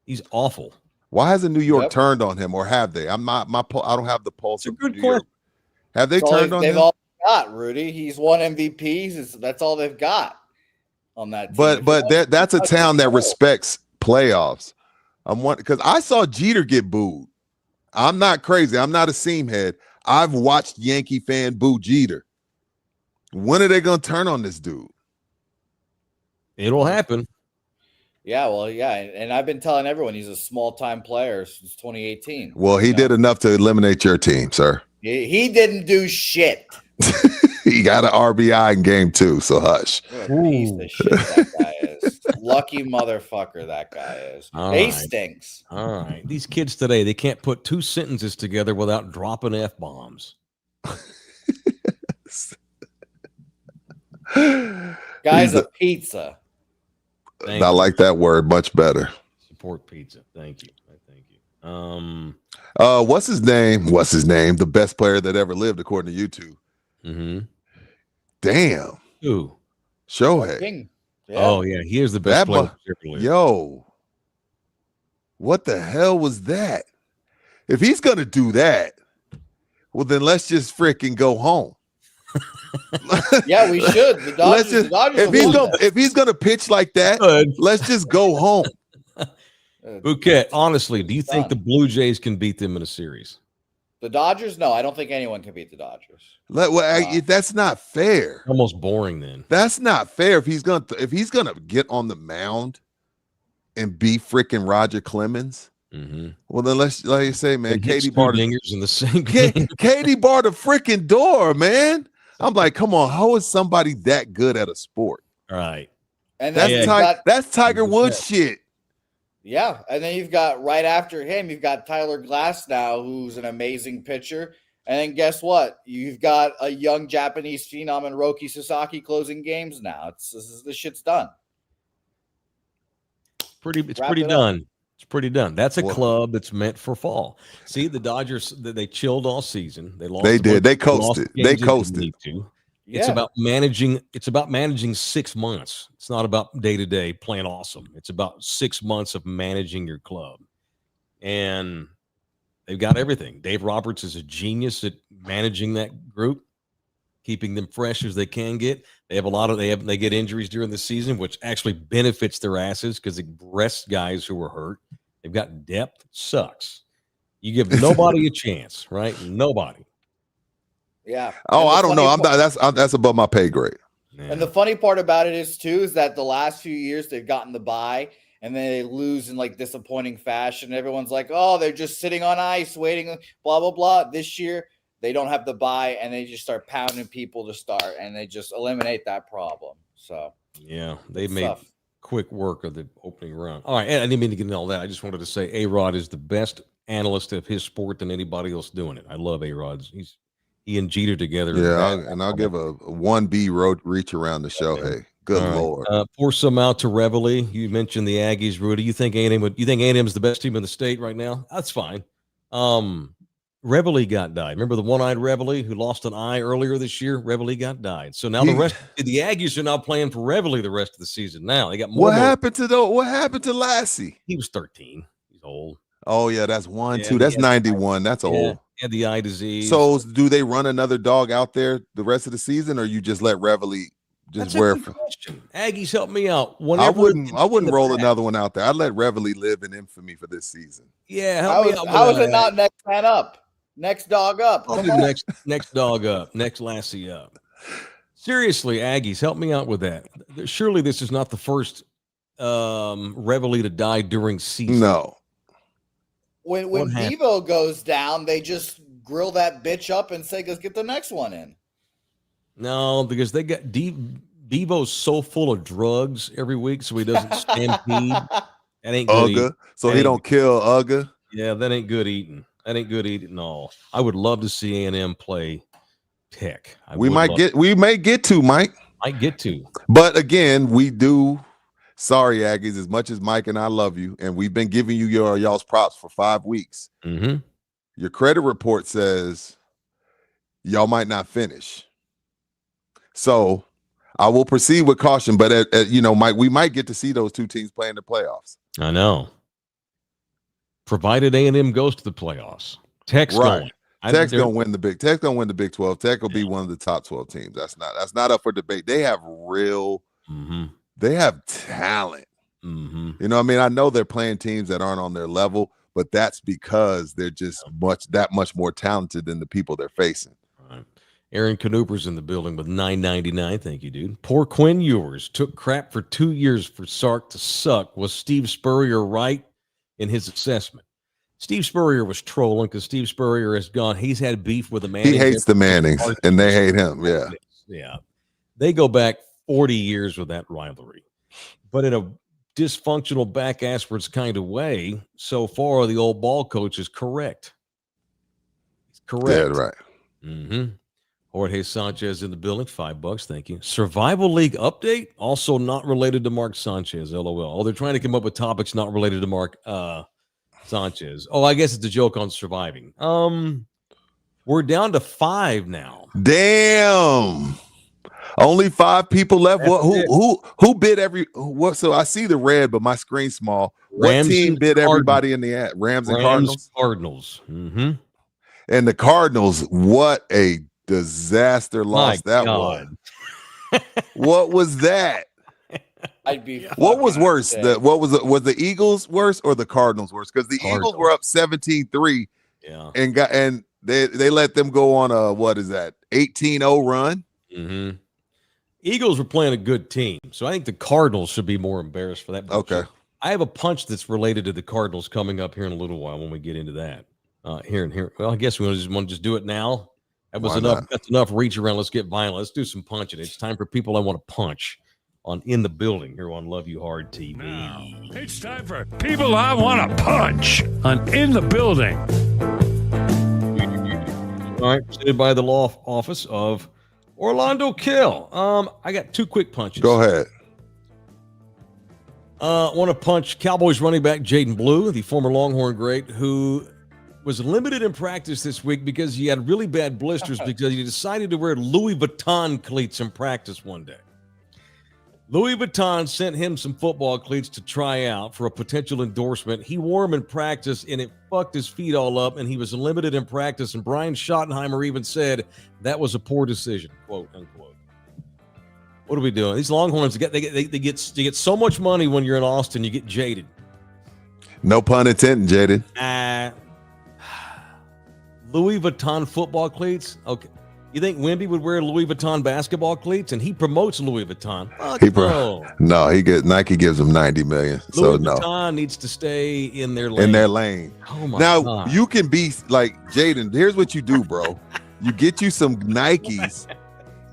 He's awful. Why hasn't New York turned on him, or have they? I don't have the pulse of New York. Have they turned on him? They've all got Rudy. He's won MVPs. That's all they've got on that team. But that's a town that respects playoffs. Because I saw Jeter get booed. I'm not crazy. I'm not a seam head. I've watched Yankee fan boo Jeter. When are they going to turn on this dude? It'll happen. Yeah, well, yeah, and I've been telling everyone he's a small-time player since 2018. Well, he did enough to eliminate your team, sir. He didn't do shit. He got an RBI in game 2, so hush. What a piece of shit that guy is. Lucky motherfucker that guy is. All He right. stinks. All right. These kids today, they can't put 2 sentences together without dropping F-bombs. Guy's a pizza. Thank I you. like that word much better. Support pizza. Thank you. Thank you. What's his name? The best player that ever lived, according to YouTube. Mm-hmm. Damn. Who? Shohei. King. Yeah. Oh, yeah. He is the best player that's ever lived. Yo. What the hell was that? If he's going to do that, well, then let's just freaking go home. Yeah, we should. The Dodgers, if he's gonna pitch like that, let's just go home. Bouquet, honestly, do you think the Blue Jays can beat them in a series? The Dodgers? No, I don't think anyone can beat the Dodgers. That's not fair. Almost boring then. That's not fair. If he's gonna get on the mound and be freaking Roger Clemens, well then let's like you say, man, Katie barred dingers in the same game. Katie barred a freaking door, man. I'm like, come on, how is somebody that good at a sport? All right. And that's Tiger Woods shit. Yeah, and then you've got right after him, you've got Tyler Glass now, who's an amazing pitcher. And then guess what? You've got a young Japanese phenom in Roki Sasaki closing games now. This shit's done. It's pretty done. It's pretty done. That's a club that's meant for fall. See, the Dodgers, they chilled all season. They lost. They did. They coasted. They coasted. It's about managing. It's about managing 6 months. It's not about day to day playing awesome. It's about 6 months of managing your club, and they've got everything. Dave Roberts is a genius at managing that group, keeping them fresh as they can get. They have they get injuries during the season, which actually benefits their asses because it rests guys who are hurt. They've got depth. Sucks. You give nobody a chance, right? Nobody. Yeah. Oh, I don't know. That's above my pay grade. Yeah. And the funny part about it is that the last few years they've gotten the bye and then they lose in like disappointing fashion. Everyone's like, oh, they're just sitting on ice waiting, blah, blah, blah. This year, they don't have the bye and they just start pounding people to start and they just eliminate that problem. So, yeah, they made quick work of the opening round. All right. And I didn't mean to get into all that. I just wanted to say A-Rod is the best analyst of his sport than anybody else doing it. I love A-Rod. He and Jeter together. Yeah, I'll give a 1B road reach around the show. Hey, good Lord. Pour some out to Reveille. You mentioned the Aggies, Rudy. You think A&M is the best team in the state right now? That's fine. Reveille got died. Remember the one-eyed Reveille who lost an eye earlier this year? Reveille got died. So now the Aggies are now playing for Reveille the rest of the season. Now they got more. What happened to Lassie? He was 13. He's old. Oh yeah, that's 2. That's 91. That's old. He had the eye disease. So do they run another dog out there the rest of the season, or you just let Reveille just wear? Aggies, help me out. I wouldn't roll another one out there. I'd let Reveille live in infamy for this season. Yeah, help me out. How is it not next man up? Next dog up. Next dog up. Next Lassie up. Seriously, Aggies, help me out with that. Surely this is not the first Reveille to die during season. No. When Devo goes down, they just grill that bitch up and say, "Let's get the next one in." No, because they got Devo's so full of drugs every week, so he doesn't stampede. That ain't good. Uga, so he don't kill Uga. Yeah, that ain't good eating. That ain't good eating at all. I would love to see A&M play Tech. We may get to, Mike. Might get to. But again, we do. Sorry, Aggies, as much as Mike and I love you, and we've been giving you y'all's props for 5 weeks. Mm-hmm. Your credit report says y'all might not finish. So I will proceed with caution, but Mike, we might get to see those 2 teams play in the playoffs. I know. Provided A&M goes to the playoffs. Tech's going. Tech's gonna win the Big 12. Tech will be one of the top 12 teams. That's not up for debate. They have they have talent. Mm-hmm. You know what I mean? I know they're playing teams that aren't on their level, but that's because they're just that much more talented than the people they're facing. Right. Aaron Canooper's in the building with $9.99. Thank you, dude. Poor Quinn Ewers took crap for 2 years for Sark to suck. Was Steve Spurrier right in his assessment? Steve Spurrier was trolling because Steve Spurrier has gone. He's had beef with the Mannings. He hates the Mannings, and they hate him. Yeah. Yeah. They go back 40 years with that rivalry. But in a dysfunctional, back-asswards kind of way, so far the old ball coach is correct. He's correct. Yeah, right. Mm-hmm. Jorge Sanchez in the building, $5. Thank you. Survival League update, also not related to Mark Sanchez, LOL. Oh, they're trying to come up with topics not related to Mark Sanchez. Oh, I guess it's a joke on surviving. We're down to 5 now. Damn. Only 5 people left. Who bid every what? So I see the red, but my screen's small. Rams what team bid Cardinals. Everybody in the ad? Rams and Cardinals? Cardinals. Mm-hmm. And the Cardinals, what a disaster loss that was. What was that? I'd be. What was worse? Was the Eagles worse or the Cardinals worse? Because the Eagles were up 17-3. Yeah. And they let them go on a 18-0 run. Mm-hmm. Eagles were playing a good team, so I think the Cardinals should be more embarrassed for that. Okay. I have a punch that's related to the Cardinals coming up here in a little while when we get into that. Here. Well, I guess we want to just do it now. That was enough. That's enough reach around. Let's get violent. Let's do some punching. It's time for people I want to punch on In the Building here on Love You Hard TV. Now, it's time for people I want to punch on In the Building. All right, presented by the law office of Orlando Kill. I got 2 quick punches. Go ahead. Want to punch Cowboys running back Jaden Blue, the former Longhorn great, who was limited in practice this week because he had really bad blisters because he decided to wear Louis Vuitton cleats in practice one day. Louis Vuitton sent him some football cleats to try out for a potential endorsement. He wore them in practice, and it fucked his feet all up, and he was limited in practice. And Brian Schottenheimer even said that was a poor decision, quote unquote. What are we doing? These Longhorns, they get so much money when you're in Austin, you get jaded. No pun intended, jaded. Louis Vuitton football cleats? Okay. You think Wemby would wear Louis Vuitton basketball cleats? And he promotes Louis Vuitton. Nike gives him $90 million. Louis Vuitton needs to stay in their lane. Oh my God. You can be like Jaden. Here's what you do, bro. You get you some Nikes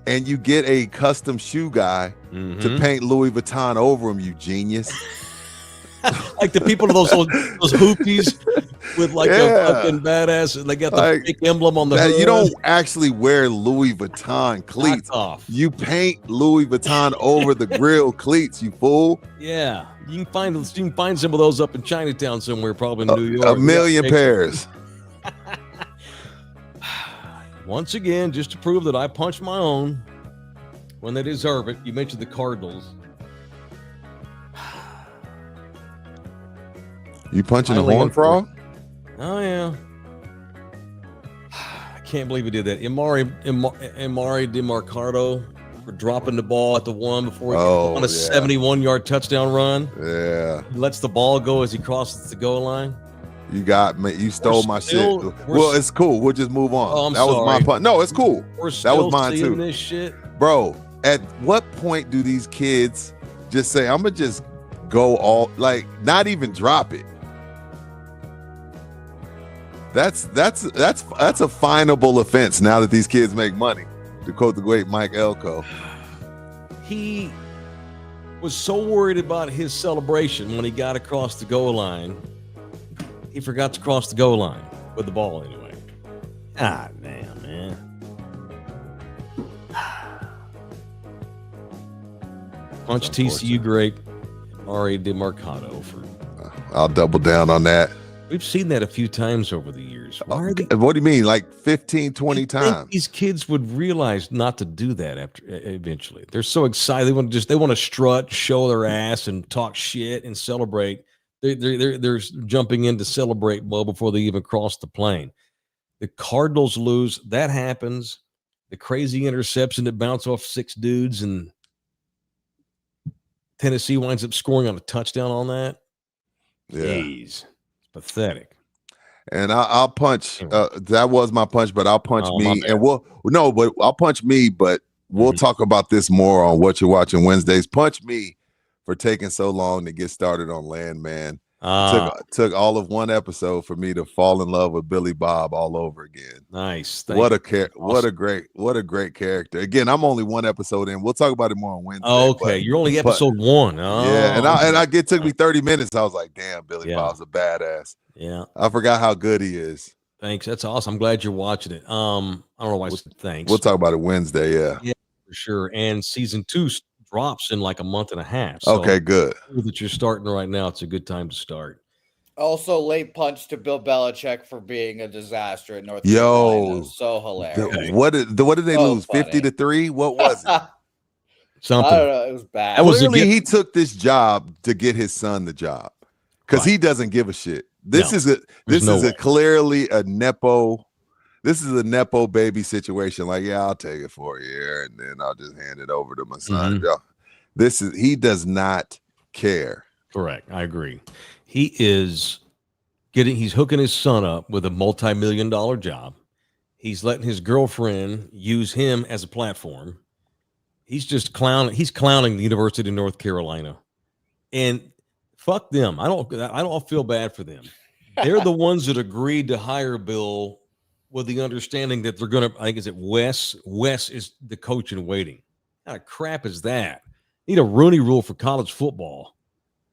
and you get a custom shoe guy to paint Louis Vuitton over them, you genius. Like the people of those hoopies with a fucking badass, and they got the fake emblem on the hood. You don't actually wear Louis Vuitton cleats. You paint Louis Vuitton over the grill cleats, you fool. Yeah, you can find some of those up in Chinatown somewhere, probably in New York. A million pairs. Once again, just to prove that I punch my own when they deserve it. You mentioned the Cardinals. You punching the horn frog? Oh, yeah. I can't believe he did that. Amari DeMarcado for dropping the ball at the 1 before he on a 71-yard touchdown run. Yeah. He lets the ball go as he crosses the goal line. You got me. You stole my shit. Well, it's cool. We'll just move on. Oh, that was my punt. No, it's cool. That was mine too. This shit. Bro, at what point do these kids just say, I'm going to just go not even drop it? That's a finable offense now that these kids make money, to quote the great Mike Elko. He was so worried about his celebration when he got across the goal line, he forgot to cross the goal line with the ball anyway. Ah, damn, man. Punch TCU great Ari DeMarcado for. I'll double down on that. We've seen that a few times over the years. What do you mean, like 15, 20 times? These kids would realize not to do that after eventually. They're so excited. They want to strut, show their ass, and talk shit and celebrate. They're jumping in to celebrate well before they even cross the plane. The Cardinals lose. That happens. The crazy interception that bounced off 6 dudes, and Tennessee winds up scoring on a touchdown on that. Yeah. Jeez. Pathetic. And I'll punch. Anyway. That was my punch, but I'll punch Oh, my me, bad. and but I'll punch me. But we'll talk about this more on What You're Watching Wednesdays. Punch me for taking so long to get started on Landman. Took all of one episode for me to fall in love with Billy Bob all over again. Nice. What a great character. Again, I'm only one episode in. We'll talk about it more on Wednesday. Okay, you're only episode 1. Oh, yeah, and it took me 30 minutes. I was like, damn, Billy Bob's a badass. Yeah, I forgot how good he is. Thanks. That's awesome. I'm glad you're watching it. I don't know why I said thanks. We'll talk about it Wednesday. Yeah, for sure. And season 2 drops in like a month and a half. So okay, good. That you're starting right now. It's a good time to start. Also, late punch to Bill Belichick for being a disaster at North Carolina. So hilarious. What did they lose? 50-3? What was it? Something. I don't know. It was bad. Clearly, he took this job to get his son the job because he doesn't give a shit. This is clearly a nepo. This is a nepo baby situation. Like, yeah, I'll take it for a year and then I'll just hand it over to my son. Mm-hmm. He does not care. Correct. I agree. He's hooking his son up with a multi-million-dollar job. He's letting his girlfriend use him as a platform. He's just clowning. He's clowning the University of North Carolina, and fuck them. I don't feel bad for them. They're the ones that agreed to hire Bill with the understanding that they're going to. I think is it Wes. Wes is the coach in waiting. What kind of crap is that? Need a Rooney Rule for college football.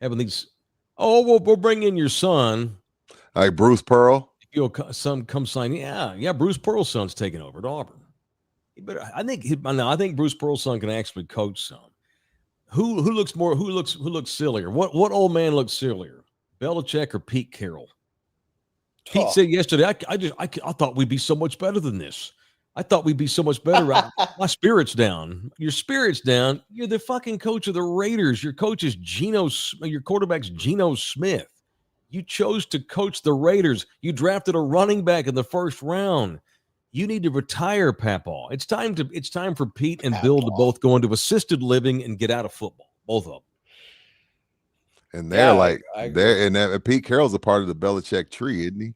Having these. Oh, we'll bring in your son. Like Bruce Pearl. If your son come sign. Yeah. Bruce Pearl's son's taking over at Auburn. I think Bruce Pearl's son can actually coach some. Who looks sillier? What old man looks sillier? Belichick or Pete Carroll? Pete said yesterday, I thought we'd be so much better than this. I thought we'd be so much better. My spirit's down. Your spirit's down. You're the fucking coach of the Raiders. Your coach is your quarterback's Geno Smith. You chose to coach the Raiders. You drafted a running back in the first round. You need to retire, Papaw. It's time for Pete and Bill to both go into assisted living and get out of football. Both of them. And Pete Carroll's a part of the Belichick tree, isn't he?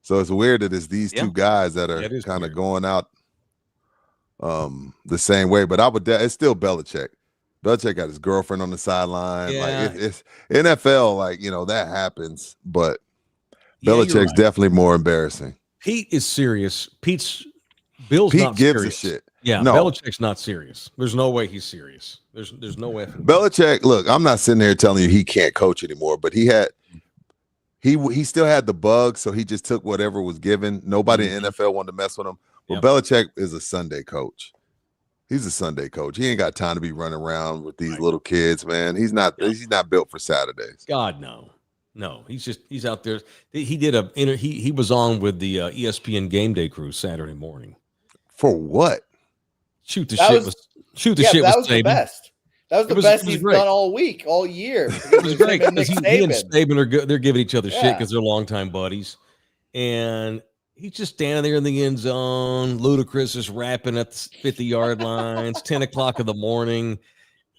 So it's weird that it's these two guys that are kind of going out the same way. But it's still Belichick. Belichick got his girlfriend on the sideline. Yeah. Like it's NFL, like, that happens. But Belichick's definitely more embarrassing. Pete is serious. Bill's Pete not gives serious. a shit. Yeah, no. Belichick's not serious. There's no way he's serious. There's no way. Belichick, look, I'm not sitting here telling you he can't coach anymore, but he still had the bug, so he just took whatever was given. Nobody in the NFL wanted to mess with him. But Belichick is a Sunday coach. He's a Sunday coach. He ain't got time to be running around with these little kids, man. He's not built for Saturdays. God, no. No, he's out there. He was on with the ESPN Game Day crew Saturday morning. For what? Shoot the shit with the best. That was the best he's done all week, all year. It was great because he and Saban are good. They're giving each other shit because they're longtime buddies. And he's just standing there in the end zone. Ludacris is rapping at the 50-yard line. It's 10 o'clock in the morning.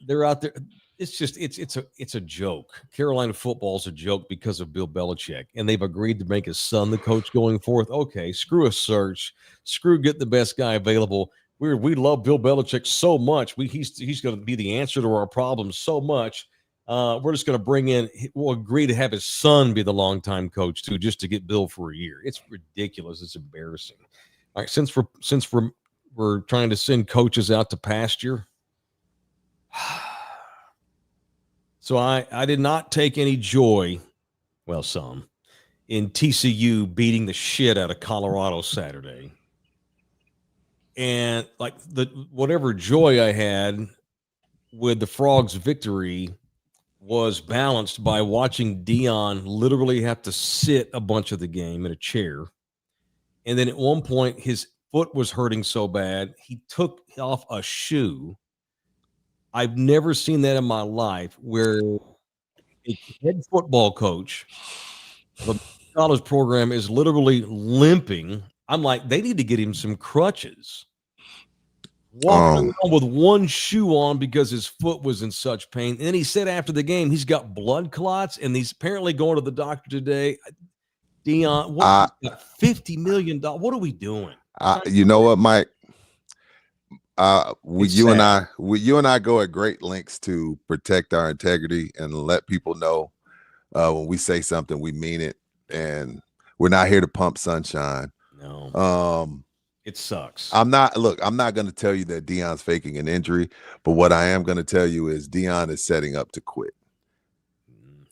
They're out there. It's a joke. Carolina football's a joke because of Bill Belichick, and they've agreed to make his son the coach going forth. Okay, screw a search, screw get the best guy available. We love Bill Belichick so much. He's going to be the answer to our problems so much. We're just going to we'll agree to have his son be the longtime coach too, just to get Bill for a year. It's ridiculous. It's embarrassing. All right, since we're trying to send coaches out to pasture. So I did not take any joy, well, some, in TCU beating the shit out of Colorado Saturday. And like whatever joy I had with the Frogs' victory was balanced by watching Dion literally have to sit a bunch of the game in a chair. And then at one point, his foot was hurting so bad, he took off a shoe. I've never seen that in my life where a head football coach of a college program is literally limping. I'm like, they need to get him some crutches. Walking around with one shoe on because his foot was in such pain. And then he said after the game, he's got blood clots and he's apparently going to the doctor today. Dion, what $50 million? What are we doing? You know what, Mike? You and I go at great lengths to protect our integrity and let people know when we say something, we mean it, and we're not here to pump sunshine. No, it sucks. I'm not going to tell you that Deion's faking an injury, but what I am going to tell you is Deion is setting up to quit.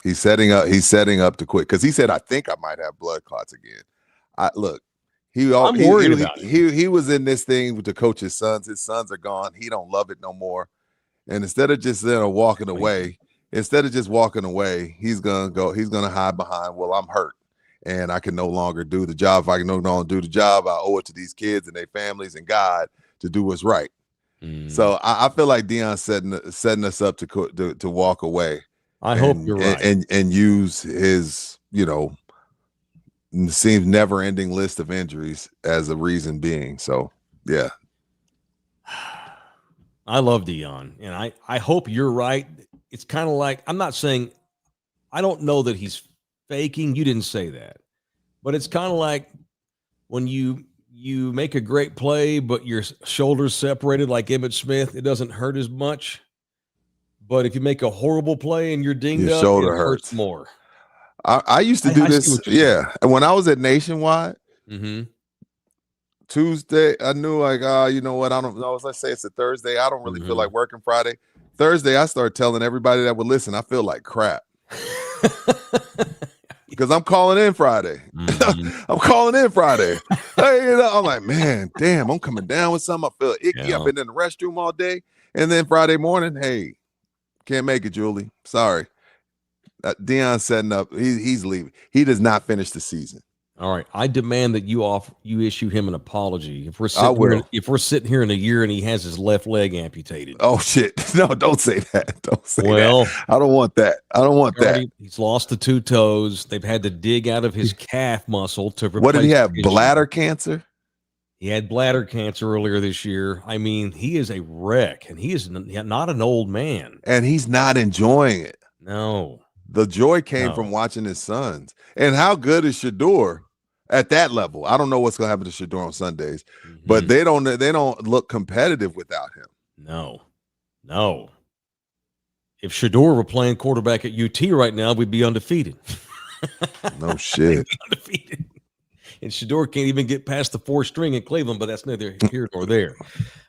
He's setting up to quit because he said, "I think I might have blood clots again." I'm worried about it. He was in this thing with the coach's sons. His sons are gone. He don't love it no more. And instead of just walking away, he's gonna hide behind, well, I'm hurt and I can no longer do the job. If I can no longer do the job, I owe it to these kids and their families and God to do what's right. So I feel like Deion's setting us up to walk away. I hope you're right. And use his, seems never-ending list of injuries as a reason being. So, yeah. I love Deion, and I hope you're right. It's kind of like, I'm not saying, I don't know that he's faking. You didn't say that. But it's kind of like when you make a great play, but your shoulders separated like Emmitt Smith, it doesn't hurt as much. But if you make a horrible play and you're dinged your up, shoulder it hurts more. I used to do this. Yeah. And when I was at Nationwide, Tuesday, I knew you know what? I don't know. Let's say it's a Thursday. I don't really feel like working Friday. Thursday, I started telling everybody that would listen, I feel like crap. Because I'm calling in Friday. I'm calling in Friday. I'm like, man, damn, I'm coming down with something. I feel icky. I've been in the restroom all day. And then Friday morning, hey, can't make it, Julie. Sorry. Deion's setting up. He's leaving. He does not finish the season. All right. I demand that you issue him an apology. If we're sitting here in a year and he has his left leg amputated. Oh shit. No, don't say that. Don't say that. I don't want that. He's lost the 2 toes. They've had to dig out of his calf muscle to replace. What did he have? Bladder cancer? He had bladder cancer earlier this year. I mean, he is a wreck, and he is not an old man. And he's not enjoying it. No. The joy came from watching his sons. And how good is Shador at that level? I don't know what's going to happen to Shador on Sundays, but they don't look competitive without him. No. If Shador were playing quarterback at UT right now, we'd be undefeated. No shit. Undefeated. And Shador can't even get past the 4th string in Cleveland, but that's neither here nor there.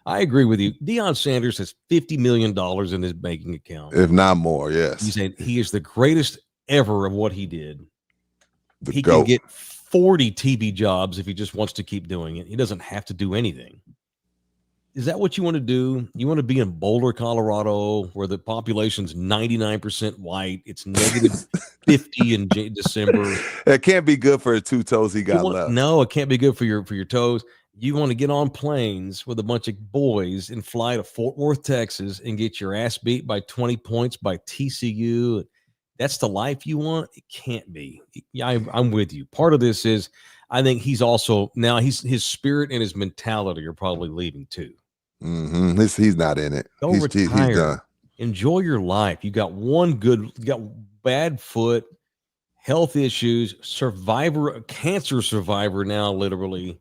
I agree with you. Deion Sanders has $50 million in his banking account. If not more, yes. He is the greatest ever of what he did. He can get 40 TV jobs if he just wants to keep doing it. He doesn't have to do anything. Is that what you want to do? You want to be in Boulder, Colorado, where the population's 99% white. It's negative 50 in December. It can't be good for the 2 toes he got left. No, it can't be good for your toes. You want to get on planes with a bunch of boys and fly to Fort Worth, Texas, and get your ass beat by 20 points by TCU. That's the life you want? It can't be. Yeah, I'm with you. Part of this is, I think he's also now his spirit and his mentality are probably leaving too. He's not in it. He's done. Enjoy your life. You got bad foot, health issues, cancer survivor now, literally.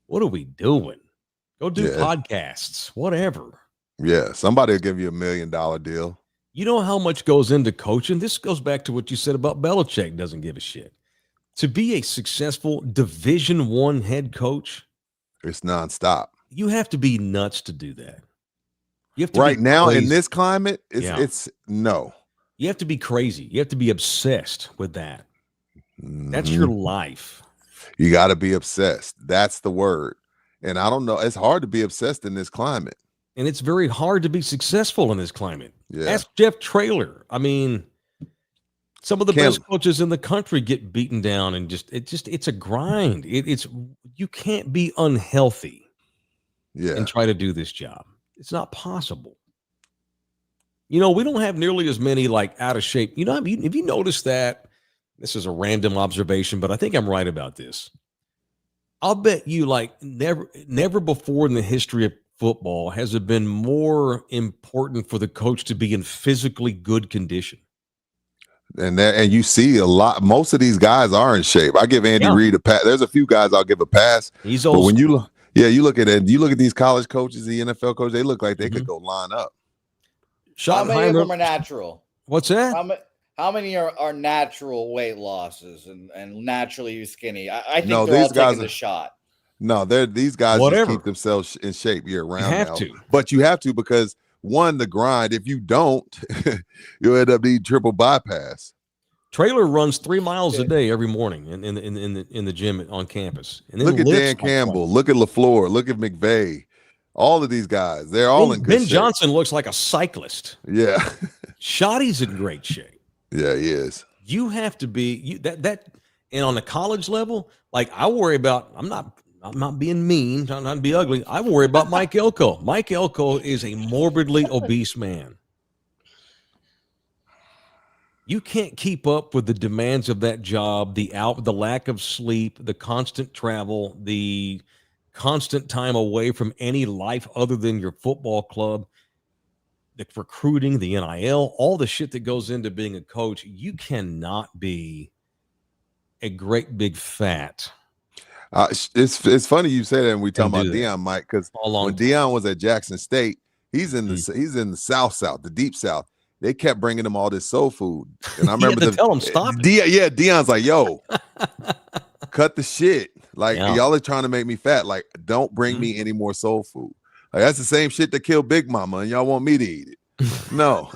What are we doing? Go do podcasts, whatever. Yeah, somebody will give you $1 million deal. You know how much goes into coaching? This goes back to what you said about Belichick doesn't give a shit. To be a successful Division I head coach, it's nonstop. You have to be nuts to do that. You have to right now crazy. In this climate, it's no. You have to be crazy. You have to be obsessed with that. That's your life. You got to be obsessed. That's the word. And I don't know. It's hard to be obsessed in this climate. And it's very hard to be successful in this climate. Yeah. Ask Jeff Traylor. I mean, some of the best coaches in the country get beaten down, and it's a grind. You can't be unhealthy and try to do this job. It's not possible. We don't have nearly as many out of shape. Have you noticed that? This is a random observation, but I think I'm right about this. I'll bet you never before in the history of football has it been more important for the coach to be in physically good condition. And you see a lot. Most of these guys are in shape. I give Andy Reid a pass. There's a few guys I'll give a pass. He's but old. When you look at it, you look at these college coaches, the NFL coaches, they look like they could go line up. How many of them are natural? What's that? How many are natural weight losses and naturally skinny? I think No, they're all these guys taking the shot. No, these guys just keep themselves in shape year round. You have to. But you have to because one, the grind. If you don't, you'll end up needing triple bypass. Traylor runs 3 miles a day every morning in the gym on campus. And then look at Dan Campbell. Look at LaFleur. Look at McVay. All of these guys, they're all in good Ben shape. Johnson looks like a cyclist. Yeah. Shoddy's in great shape. Yeah, he is. You have to be and on the college level, like I worry about, I'm not being mean, I'm not be ugly. I worry about Mike Elko. Mike Elko is a morbidly obese man. You can't keep up with the demands of that job, the lack of sleep, the constant travel, the constant time away from any life other than your football club, the recruiting, the NIL, all the shit that goes into being a coach. You cannot be a great big fat. It's funny you say that, and we talking about Deion, Mike, because when Deion was at Jackson State, he's in the South, the deep South. They kept bringing him all this soul food, and I remember tell him stop. Deion's like, "Yo, cut the shit! Like y'all are trying to make me fat. Like, don't bring me any more soul food. Like that's the same shit that killed Big Mama, and y'all want me to eat it. No.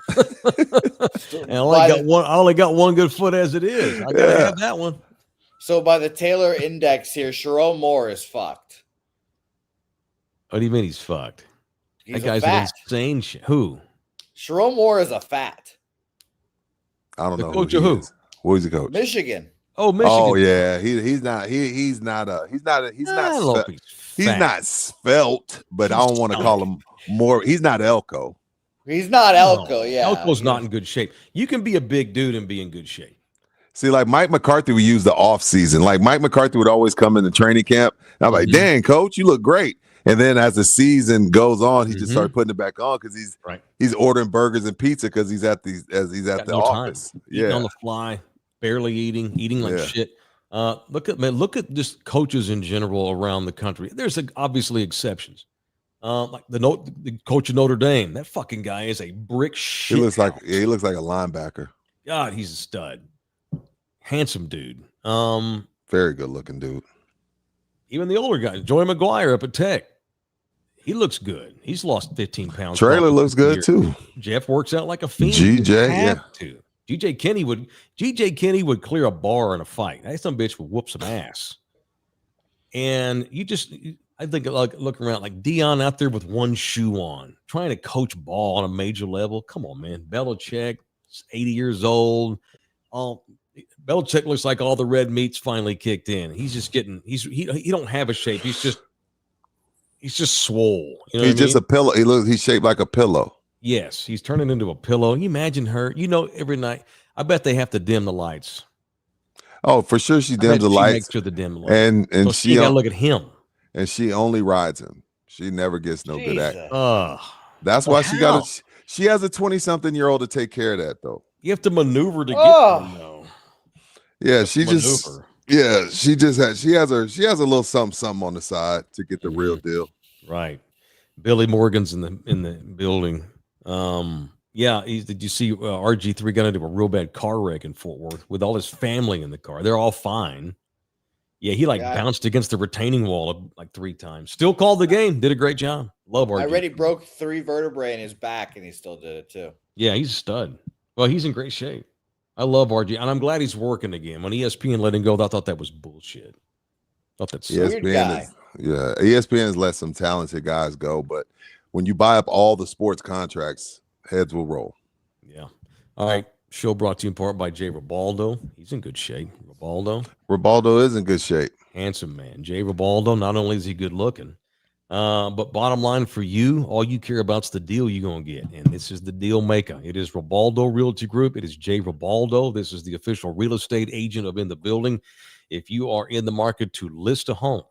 And I only got one good foot as it is. I gotta have that one. So by the Taylor Index here, Sharon Moore is fucked. What do you mean he's fucked? He's that guy's an insane shit. Who? Sharon Moore is a fat. I don't know. Coach of who? What is the coach? Michigan. Oh, Michigan. Oh yeah, he's not svelte, but I don't want to call him more. He's not Elko. He's not Elko. Yeah, Elko's not in good shape. You can be a big dude and be in good shape. See, like Mike McCarthy would use the off season. Like Mike McCarthy would always come in the training camp. And I'm like, dang, coach, you look great. And then as the season goes on, he just started putting it back on because he's ordering burgers and pizza because he's at the office. Eating on the fly, barely eating like shit. Look at just coaches in general around the country. There's obviously exceptions. Like the coach of Notre Dame, that fucking guy is a brick shit. He looks like a linebacker. God, he's a stud. Handsome dude. Very good looking dude. Even the older guy, Joey McGuire up at Tech. He looks good. He's lost 15 pounds. Traylor looks good too. Jeff works out like a fiend. GJ Kenny would clear a bar in a fight. That some bitch would whoop some ass. And I think like looking around like Deion out there with one shoe on, trying to coach ball on a major level. Come on, man. Belichick, 80 years old. Belichick looks like all the red meat's finally kicked in. He's just getting. He don't have a shape. He's just swole. You know he's just a pillow. He's shaped like a pillow. Yes, he's turning into a pillow. You imagine her. Every night. I bet they have to dim the lights. Oh, for sure, she dims the lights. Makes sure the dim lights. And so she gotta look at him. And she only rides him. She never gets no good act. That's well, why she has a 20-something-year-old to take care of that though. You have to maneuver to get them though. Yeah, she has a little something on the side to get the real deal. Right. Billy Morgan's in the building. Did you see RG3 got into a real bad car wreck in Fort Worth with all his family in the car? They're all fine. Yeah, he bounced against the retaining wall like 3 times. Still called the game. Did a great job. Love RG. I read he broke 3 vertebrae in his back, and he still did it too. Yeah, he's a stud. Well, he's in great shape. I love RG, and I'm glad he's working again. When ESPN let him go, I thought that was bullshit. I thought that's ESPN has let some talented guys go, but when you buy up all the sports contracts, heads will roll. Yeah. All right. Show brought to you in part by Jay Ribaldo. He's in good shape. Ribaldo is in good shape. Handsome man. Jay Ribaldo, not only is he good looking, but bottom line for you, all you care about is the deal you're going to get. And this is the deal maker. It is Ribaldo Realty Group. It is Jay Ribaldo. This is the official real estate agent of In the Building. If you are in the market to list a home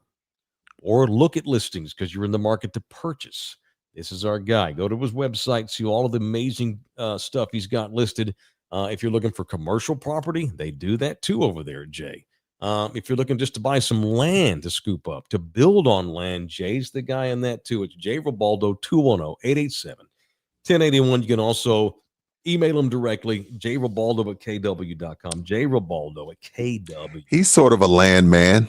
or look at listings because you're in the market to purchase, this is our guy. Go to his website, see all of the amazing stuff he's got listed. If you're looking for commercial property, they do that too over there at Jay. If you're looking just to buy some land to scoop up, to build on land, Jay's the guy in that too. It's Jay Ribaldo, 210-887-1081. You can also email him directly, jribaldo@kw.com. jribaldo@kw. He's sort of a landman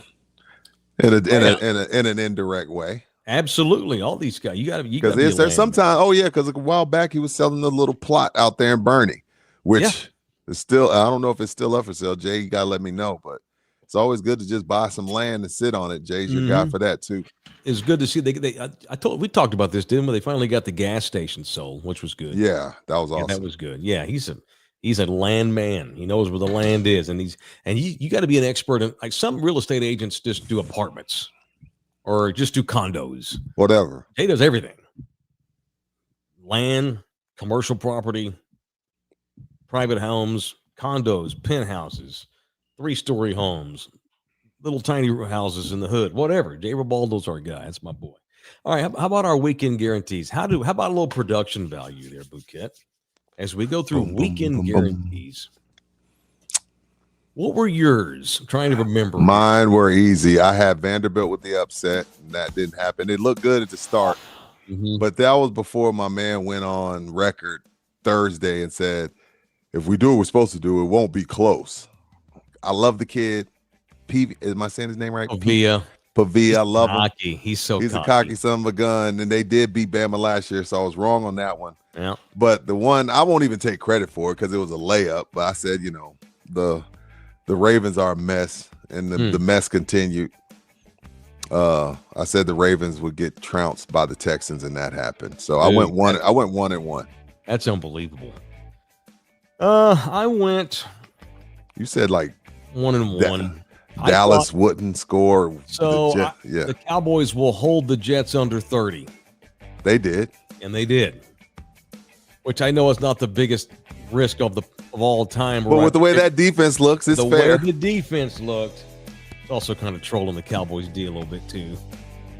in an indirect way. Absolutely. All these guys, you got to because there's sometimes. Oh yeah, because a while back he was selling the little plot out there in Bernie, which is still. I don't know if it's still up for sale. Jay, you gotta let me know, but it's always good to just buy some land and sit on it. Jay's your guy for that too. It's good to see. We talked about this, didn't we? They finally got the gas station sold, which was good. Yeah, that was awesome. That was good. Yeah, he's a land man. He knows where the land is, and you got to be an expert in, like, some real estate agents just do apartments or just do condos, whatever. He does everything: land, commercial property, private homes, condos, penthouses, 3-story homes, little tiny houses in the hood, whatever. Jay Ribaldo's our guy. That's my boy. All right, how about our weekend guarantees? How about a little production value there, Bouquet? As we go through weekend guarantees, what were yours? I'm trying to remember. Mine were easy. I had Vanderbilt with the upset, and that didn't happen. It looked good at the start, but that was before my man went on record Thursday and said, if we do what we're supposed to do, it won't be close. I love the kid. Am I saying his name right? Pavia. I love him. He's a cocky son of a gun, and they did beat Bama last year, so I was wrong on that one. Yeah. But the one I won't even take credit for it because it was a layup. But I said, the Ravens are a mess, and the mess continued. I said the Ravens would get trounced by the Texans, and that happened. So I went 1-1. That's unbelievable. I went. You said like 1-1. Dallas wouldn't score. So the Cowboys will hold the Jets under 30. They did, and they did, which I know is not the biggest risk of all time. But with the way that defense looks, it's fair. The way the defense looked, it's also kind of trolling the Cowboys D a little bit too.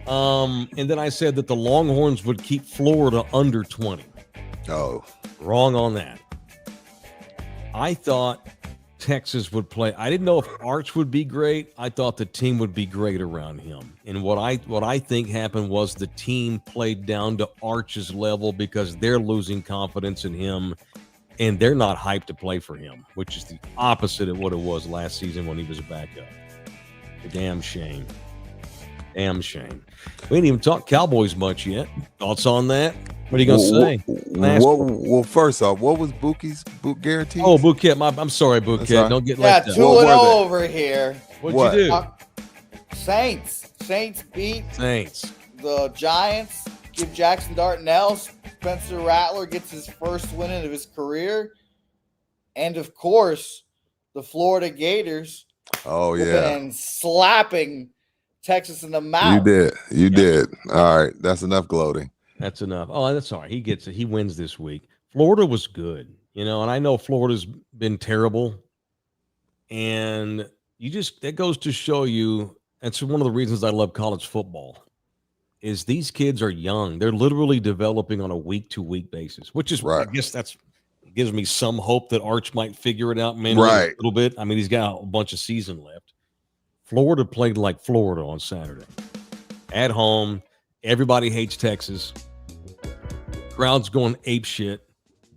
And then I said that the Longhorns would keep Florida under 20. Oh, wrong on that. I thought Texas would play. I didn't know if Arch would be great. I thought the team would be great around him. And what I think happened was the team played down to Arch's level because they're losing confidence in him and they're not hyped to play for him, which is the opposite of what it was last season when he was a backup. A damn shame. Damn shame. We didn't even talk Cowboys much yet. Thoughts on that? What are you going to say? Well, first off, what was Bookie's guarantee? Oh, Bouquet. I'm sorry, Bouquet. Right. Don't get like that. 2-0 over here. What'd you do? Saints beat Saints. The Giants. Give Jackson Dartnell. Spencer Rattler gets his first win of his career. And, of course, the Florida Gators. Oh, yeah. And slapping Texas in the mouth. You did. All right. That's enough gloating. That's enough. Oh, that's all right. He gets it. He wins this week. Florida was good, and I know Florida's been terrible. And that goes to show you, that's one of the reasons I love college football, is these kids are young. They're literally developing on a week-to-week basis, which is, right. I guess that's gives me some hope that Arch might figure it out manually a little bit. I mean, he's got a bunch of season left. Florida played like Florida on Saturday. At home, everybody hates Texas. Crowd's going ape shit.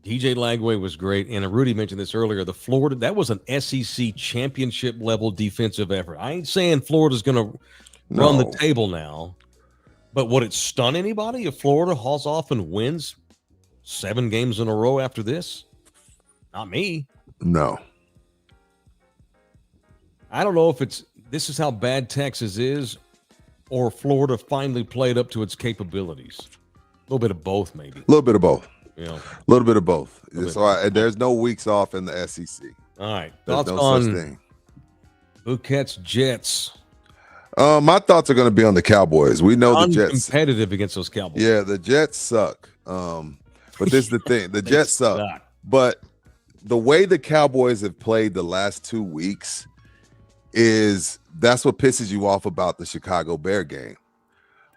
DJ Lagway was great. And Rudy mentioned this earlier. That was an SEC championship level defensive effort. I ain't saying Florida's going to run the table now, but would it stun anybody if Florida hauls off and wins 7 games in a row after this? Not me. No. I don't know if this is how bad Texas is, or Florida finally played up to its capabilities. A little bit of both, maybe. A little bit of both. Yeah. A little bit of both. So there's no weeks off in the SEC. All right. There's thoughts no on such thing. Bouquet's Jets? My thoughts are going to be on the Cowboys. We know the Jets. Competitive against those Cowboys. Yeah, the Jets suck. But this is the thing. The Jets suck. But the way the Cowboys have played the last 2 weeks that's what pisses you off about the Chicago Bear game.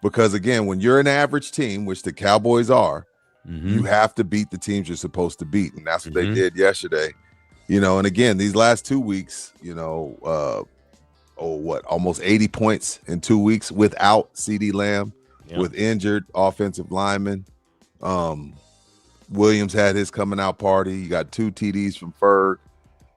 Because, again, when you're an average team, which the Cowboys are, you have to beat the teams you're supposed to beat. And that's what they did yesterday. And again, these last 2 weeks, almost 80 points in 2 weeks without CeeDee Lamb, with injured offensive linemen. Williams had his coming out party. You got 2 TDs from Ferg.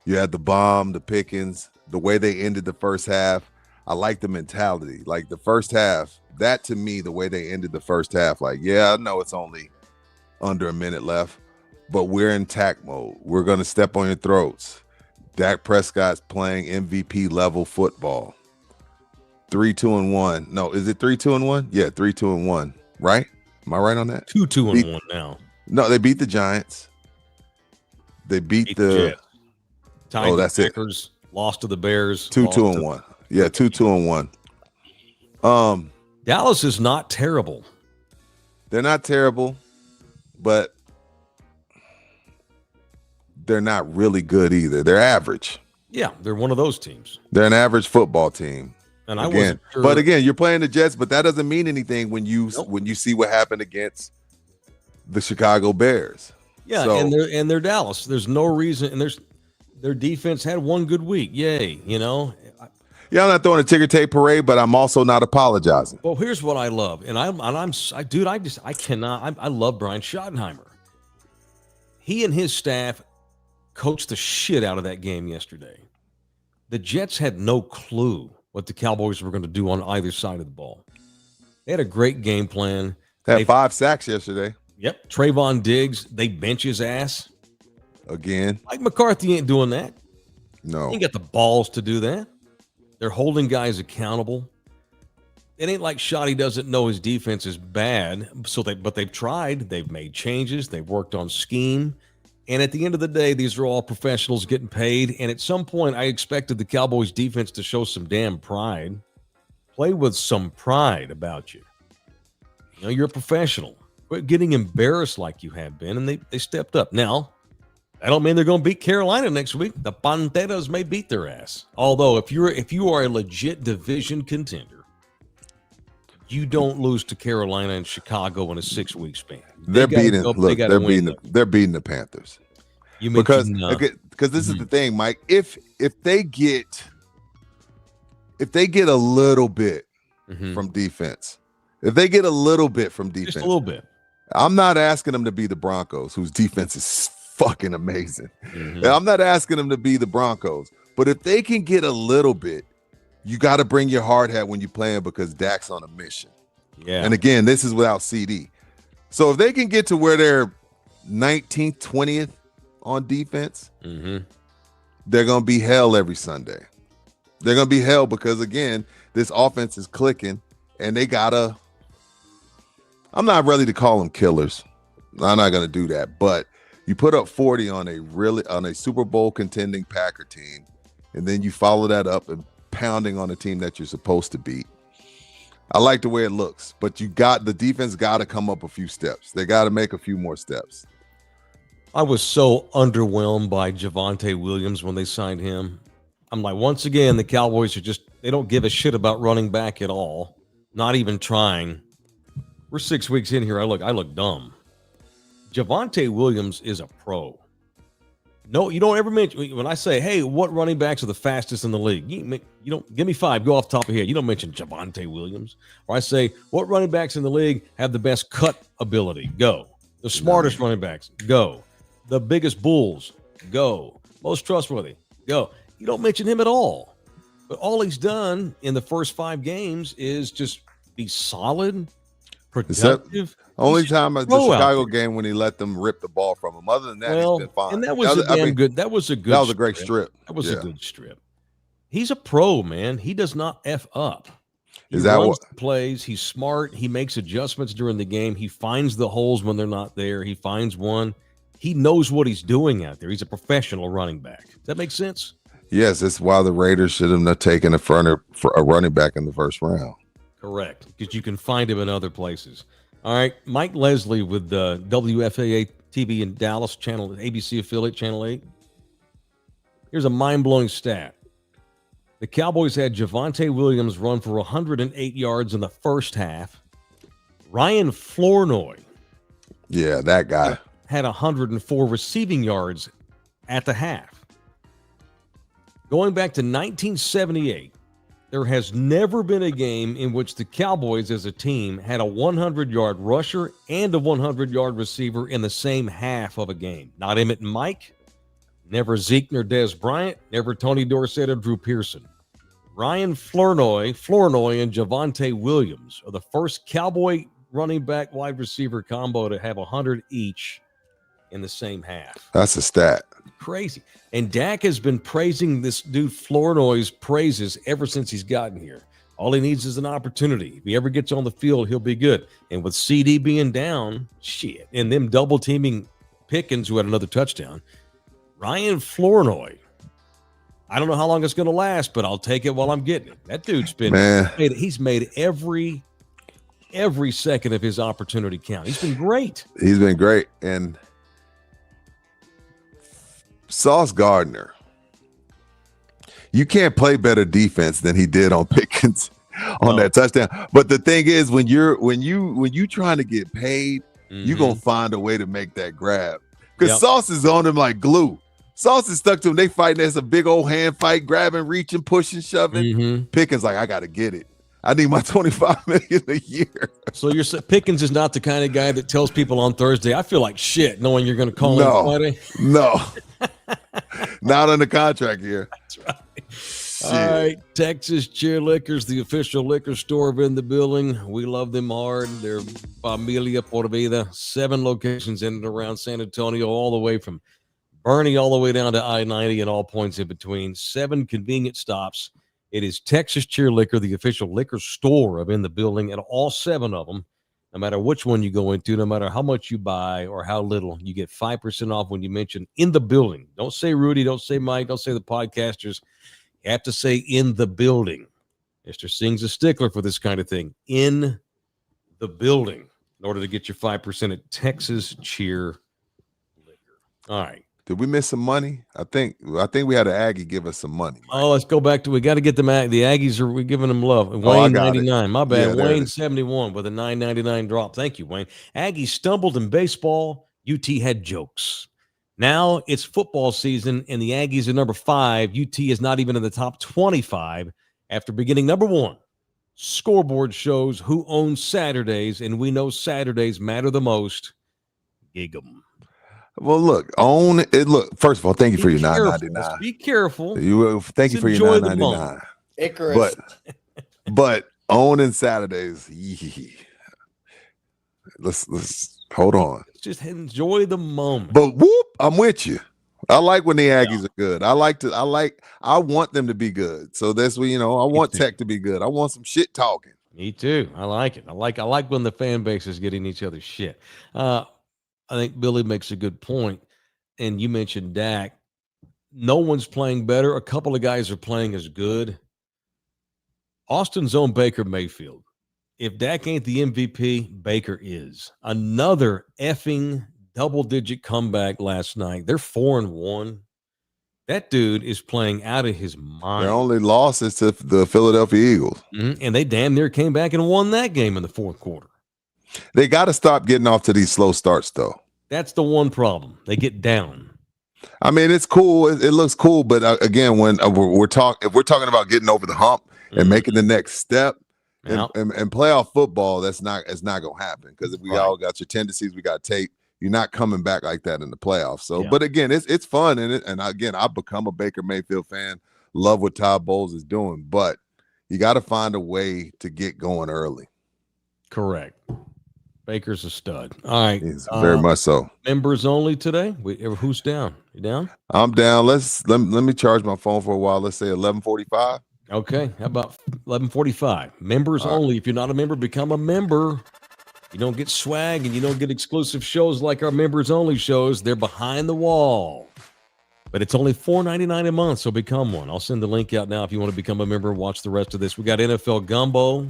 You had the bomb, the Pickens, the way they ended the first half. I like the mentality. Like the first half, that to me, the way they ended the first half, like, I know it's only under a minute left, but we're in tack mode. We're going to step on your throats. Dak Prescott's playing MVP level football. 3-2-1. No, is it 3-2-1? Yeah, 3-2-1. Right? Am I right on that? 2-2-1 now. No, they beat the Giants. They beat the Jets. Tied the Packers, lost to the Bears. 2-2-1. Yeah, 2-2-1. Dallas is not terrible. They're not terrible, but they're not really good either. They're average. Yeah, they're one of those teams. They're an average football team. And I wasn't sure. But again, you're playing the Jets, but that doesn't mean anything when you see what happened against the Chicago Bears. Yeah, so, and they're Dallas. There's no reason, and their defense had one good week. Yay, Yeah, I'm not throwing a ticker tape parade, but I'm also not apologizing. Well, here's what I love, I love Brian Schottenheimer. He and his staff coached the shit out of that game yesterday. The Jets had no clue what the Cowboys were going to do on either side of the ball. They had a great game plan. They had 5 sacks yesterday. Yep. Trayvon Diggs, they bench his ass. Again. Mike McCarthy ain't doing that. No. He ain't got the balls to do that. They're holding guys accountable. It ain't like Shotty doesn't know his defense is bad. But they've tried. They've made changes. They've worked on scheme. And at the end of the day, these are all professionals getting paid. And at some point, I expected the Cowboys defense to show some damn pride. Play with some pride about you. You're a professional. Quit getting embarrassed like you have been. And they stepped up. Now, that don't mean they're going to beat Carolina next week. The Panteras may beat their ass. Although, if you are a legit division contender, you don't lose to Carolina and Chicago in a 6-week span. They're beating the Panthers. Because this is the thing, Mike. If they get a little bit from defense, just a little bit, I'm not asking them to be the Broncos, whose defense is fucking amazing. I'm not asking them to be the Broncos, but if they can get a little bit, you got to bring your hard hat when you're playing because Dak's on a mission. Yeah. And again, this is without CD. So if they can get to where they're 19th, 20th on defense, they're going to be hell every Sunday. They're going to be hell because, again, this offense is clicking and they got to – I'm not ready to call them killers. I'm not going to do that. But you put up 40 on a Super Bowl contending Packer team, and then you follow that up and pounding on a team that you're supposed to beat. I like the way it looks, but the defense got to come up a few steps. They got to make a few more steps. I was so underwhelmed by Javonte Williams when they signed him. I'm like, once again, the Cowboys they don't give a shit about running back at all. Not even trying. We're 6 weeks in here. I look dumb. Javonte Williams is a pro. No, you don't ever mention when I say, "Hey, what running backs are the fastest in the league?" You don't give me 5. Go off the top of your head. You don't mention Javonte Williams. Or I say, "What running backs in the league have the best cut ability?" Go. The smartest running backs. Go. The biggest bulls. Go. Most trustworthy. Go. You don't mention him at all. But all he's done in the first 5 games is just be solid, productive. Only time at the Chicago game when he let them rip the ball from him. Other than that, he's been fine. And that was good. That was a great strip. That was a good strip. He's a pro, man. He does not F up. He plays. He's smart. He makes adjustments during the game. He finds the holes when they're not there. He finds one. He knows what he's doing out there. He's a professional running back. Does that make sense? Yes, that's why the Raiders should have not taken a running back in the first round. Correct, because you can find him in other places. All right, Mike Leslie with WFAA TV in Dallas, ABC affiliate, Channel 8. Here's a mind-blowing stat. The Cowboys had Javonte Williams run for 108 yards in the first half. Ryan Flournoy. Yeah, that guy. Had 104 receiving yards at the half. Going back to 1978, there has never been a game in which the Cowboys as a team had a 100-yard rusher and a 100-yard receiver in the same half of a game. Not Emmett and Mike, never Zeke nor Dez Bryant, never Tony Dorsett or Drew Pearson. Ryan Flournoy, and Javonte Williams are the first Cowboy running back wide receiver combo to have 100 each in the same half. That's a stat. Crazy. And Dak has been praising this dude Flournoy's praises ever since he's gotten here. All he needs is an opportunity. If he ever gets on the field, he'll be good. And with CD being down, shit, and them double teaming Pickens, who had another touchdown, Ryan Flournoy, I don't know how long it's going to last, but I'll take it while I'm getting it. That dude's been he's made every second of his opportunity count. He's been great. He's been great. And Sauce Gardner, you can't play better defense than he did on Pickens on that touchdown. But the thing is, when you trying to get paid, you're gonna find a way to make that grab. Because Sauce is on him like glue. Sauce is stuck to him. They fighting. There's a big old hand fight, grabbing, reaching, pushing, shoving. Pickens like, I got to get it. I need my $25 million a year. So you're Pickens is not the kind of guy that tells people on Thursday, I feel like shit, knowing you're going to call him Friday. No, not on the contract here. That's right. All right, Texas Cheer Liquors, the official liquor store in the building. We love them hard. They're Familia Por Vida, 7 locations in and around San Antonio, all the way from Bernie all the way down to I-90 and all points in between. 7 convenient stops. It is Texas Cheer Liquor, the official liquor store of In the Building, and all 7 of them, no matter which one you go into, no matter how much you buy or how little, you get 5% off when you mention In the Building. Don't say Rudy, don't say Mike, don't say the podcasters. You have to say In the Building. Mr. Singh's a stickler for this kind of thing. In the Building, in order to get your 5% at Texas Cheer Liquor. All right. Did we miss some money? I think we had an Aggie give us some money. Mike. Oh, let's go back to we got to get them. The Aggies we're giving them love. Wayne 99, my bad. Yeah, Wayne 71 with a 9.99 drop. Thank you, Wayne. Aggies stumbled in baseball. UT had jokes. Now it's football season, and the Aggies are number 5. UT is not even in the top 25 after beginning number 1. Scoreboard shows who owns Saturdays, and we know Saturdays matter the most. Gig 'em. Well, look, own it. Look, first of all, thank you for your $9.99. Be careful. Thank you for your $9.99. Icarus. But owning Saturdays, let's hold on. Just enjoy the moment. But whoop, I'm with you. I like when the Aggies are good. I want them to be good. So that's what, I want Tech to be good. I want some shit talking. Me too. I like it. I like when the fan base is getting each other's shit. I think Billy makes a good point, and you mentioned Dak. No one's playing better. A couple of guys are playing as good. Austin's own Baker Mayfield. If Dak ain't the MVP, Baker is. Another effing double-digit comeback last night. They're 4-1. That dude is playing out of his mind. Their only loss is to the Philadelphia Eagles. And they damn near came back and won that game in the fourth quarter. They got to stop getting off to these slow starts, though. That's the one problem. They get down. I mean, it's cool. It looks cool, but again, when if we're talking about getting over the hump and making the next step and playoff football, it's not gonna happen because if we all got your tendencies, we got tape. You're not coming back like that in the playoffs. So, but again, it's fun and again, I've become a Baker Mayfield fan. Love what Todd Bowles is doing, but you got to find a way to get going early. Correct. Baker's a stud. All right. He's very much so. Members only today. Who's down? You down? I'm down. Let me charge my phone for a while. Let's say 11:45. Okay. How about 11:45? Members only. If you're not a member, become a member. You don't get swag and you don't get exclusive shows like our members only shows. They're behind the wall. But it's only $4.99 a month, so become one. I'll send the link out now if you want to become a member and watch the rest of this. We got NFL Gumbo.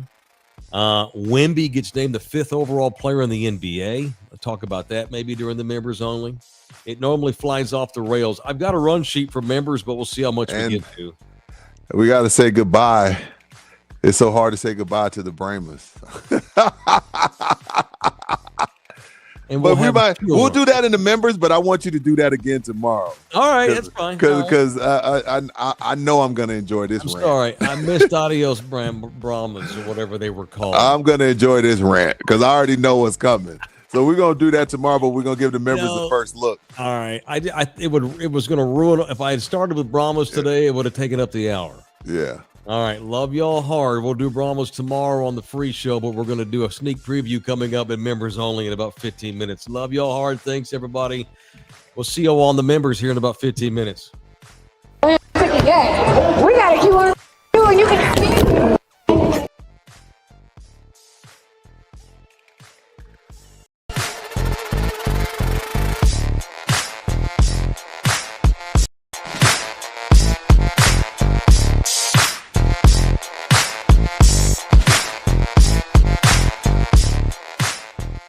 Wemby gets named the 5th overall player in the NBA. I'll talk about that maybe during the members only. It normally flies off the rails. I've got a run sheet for members, but we'll see how much we get to. We got to say goodbye. It's so hard to say goodbye to the Bramers. And But have we'll do that in the members, but I want you to do that again tomorrow. All right, that's fine. Because I know I'm gonna enjoy this rant. Sorry, I missed Adios Brahmas or whatever they were called. I'm gonna enjoy this rant because I already know what's coming. So we're gonna do that tomorrow, but we're gonna give the members the first look. All right, it was gonna ruin. If I had started with Brahmas today, it would have taken up the hour. Yeah. All right, love y'all hard. We'll do Brahmas tomorrow on the free show, but we're going to do a sneak preview coming up in members only in about 15 minutes. Love y'all hard. Thanks, everybody. We'll see y'all on the members here in about 15 minutes. We got to keep on doing. You can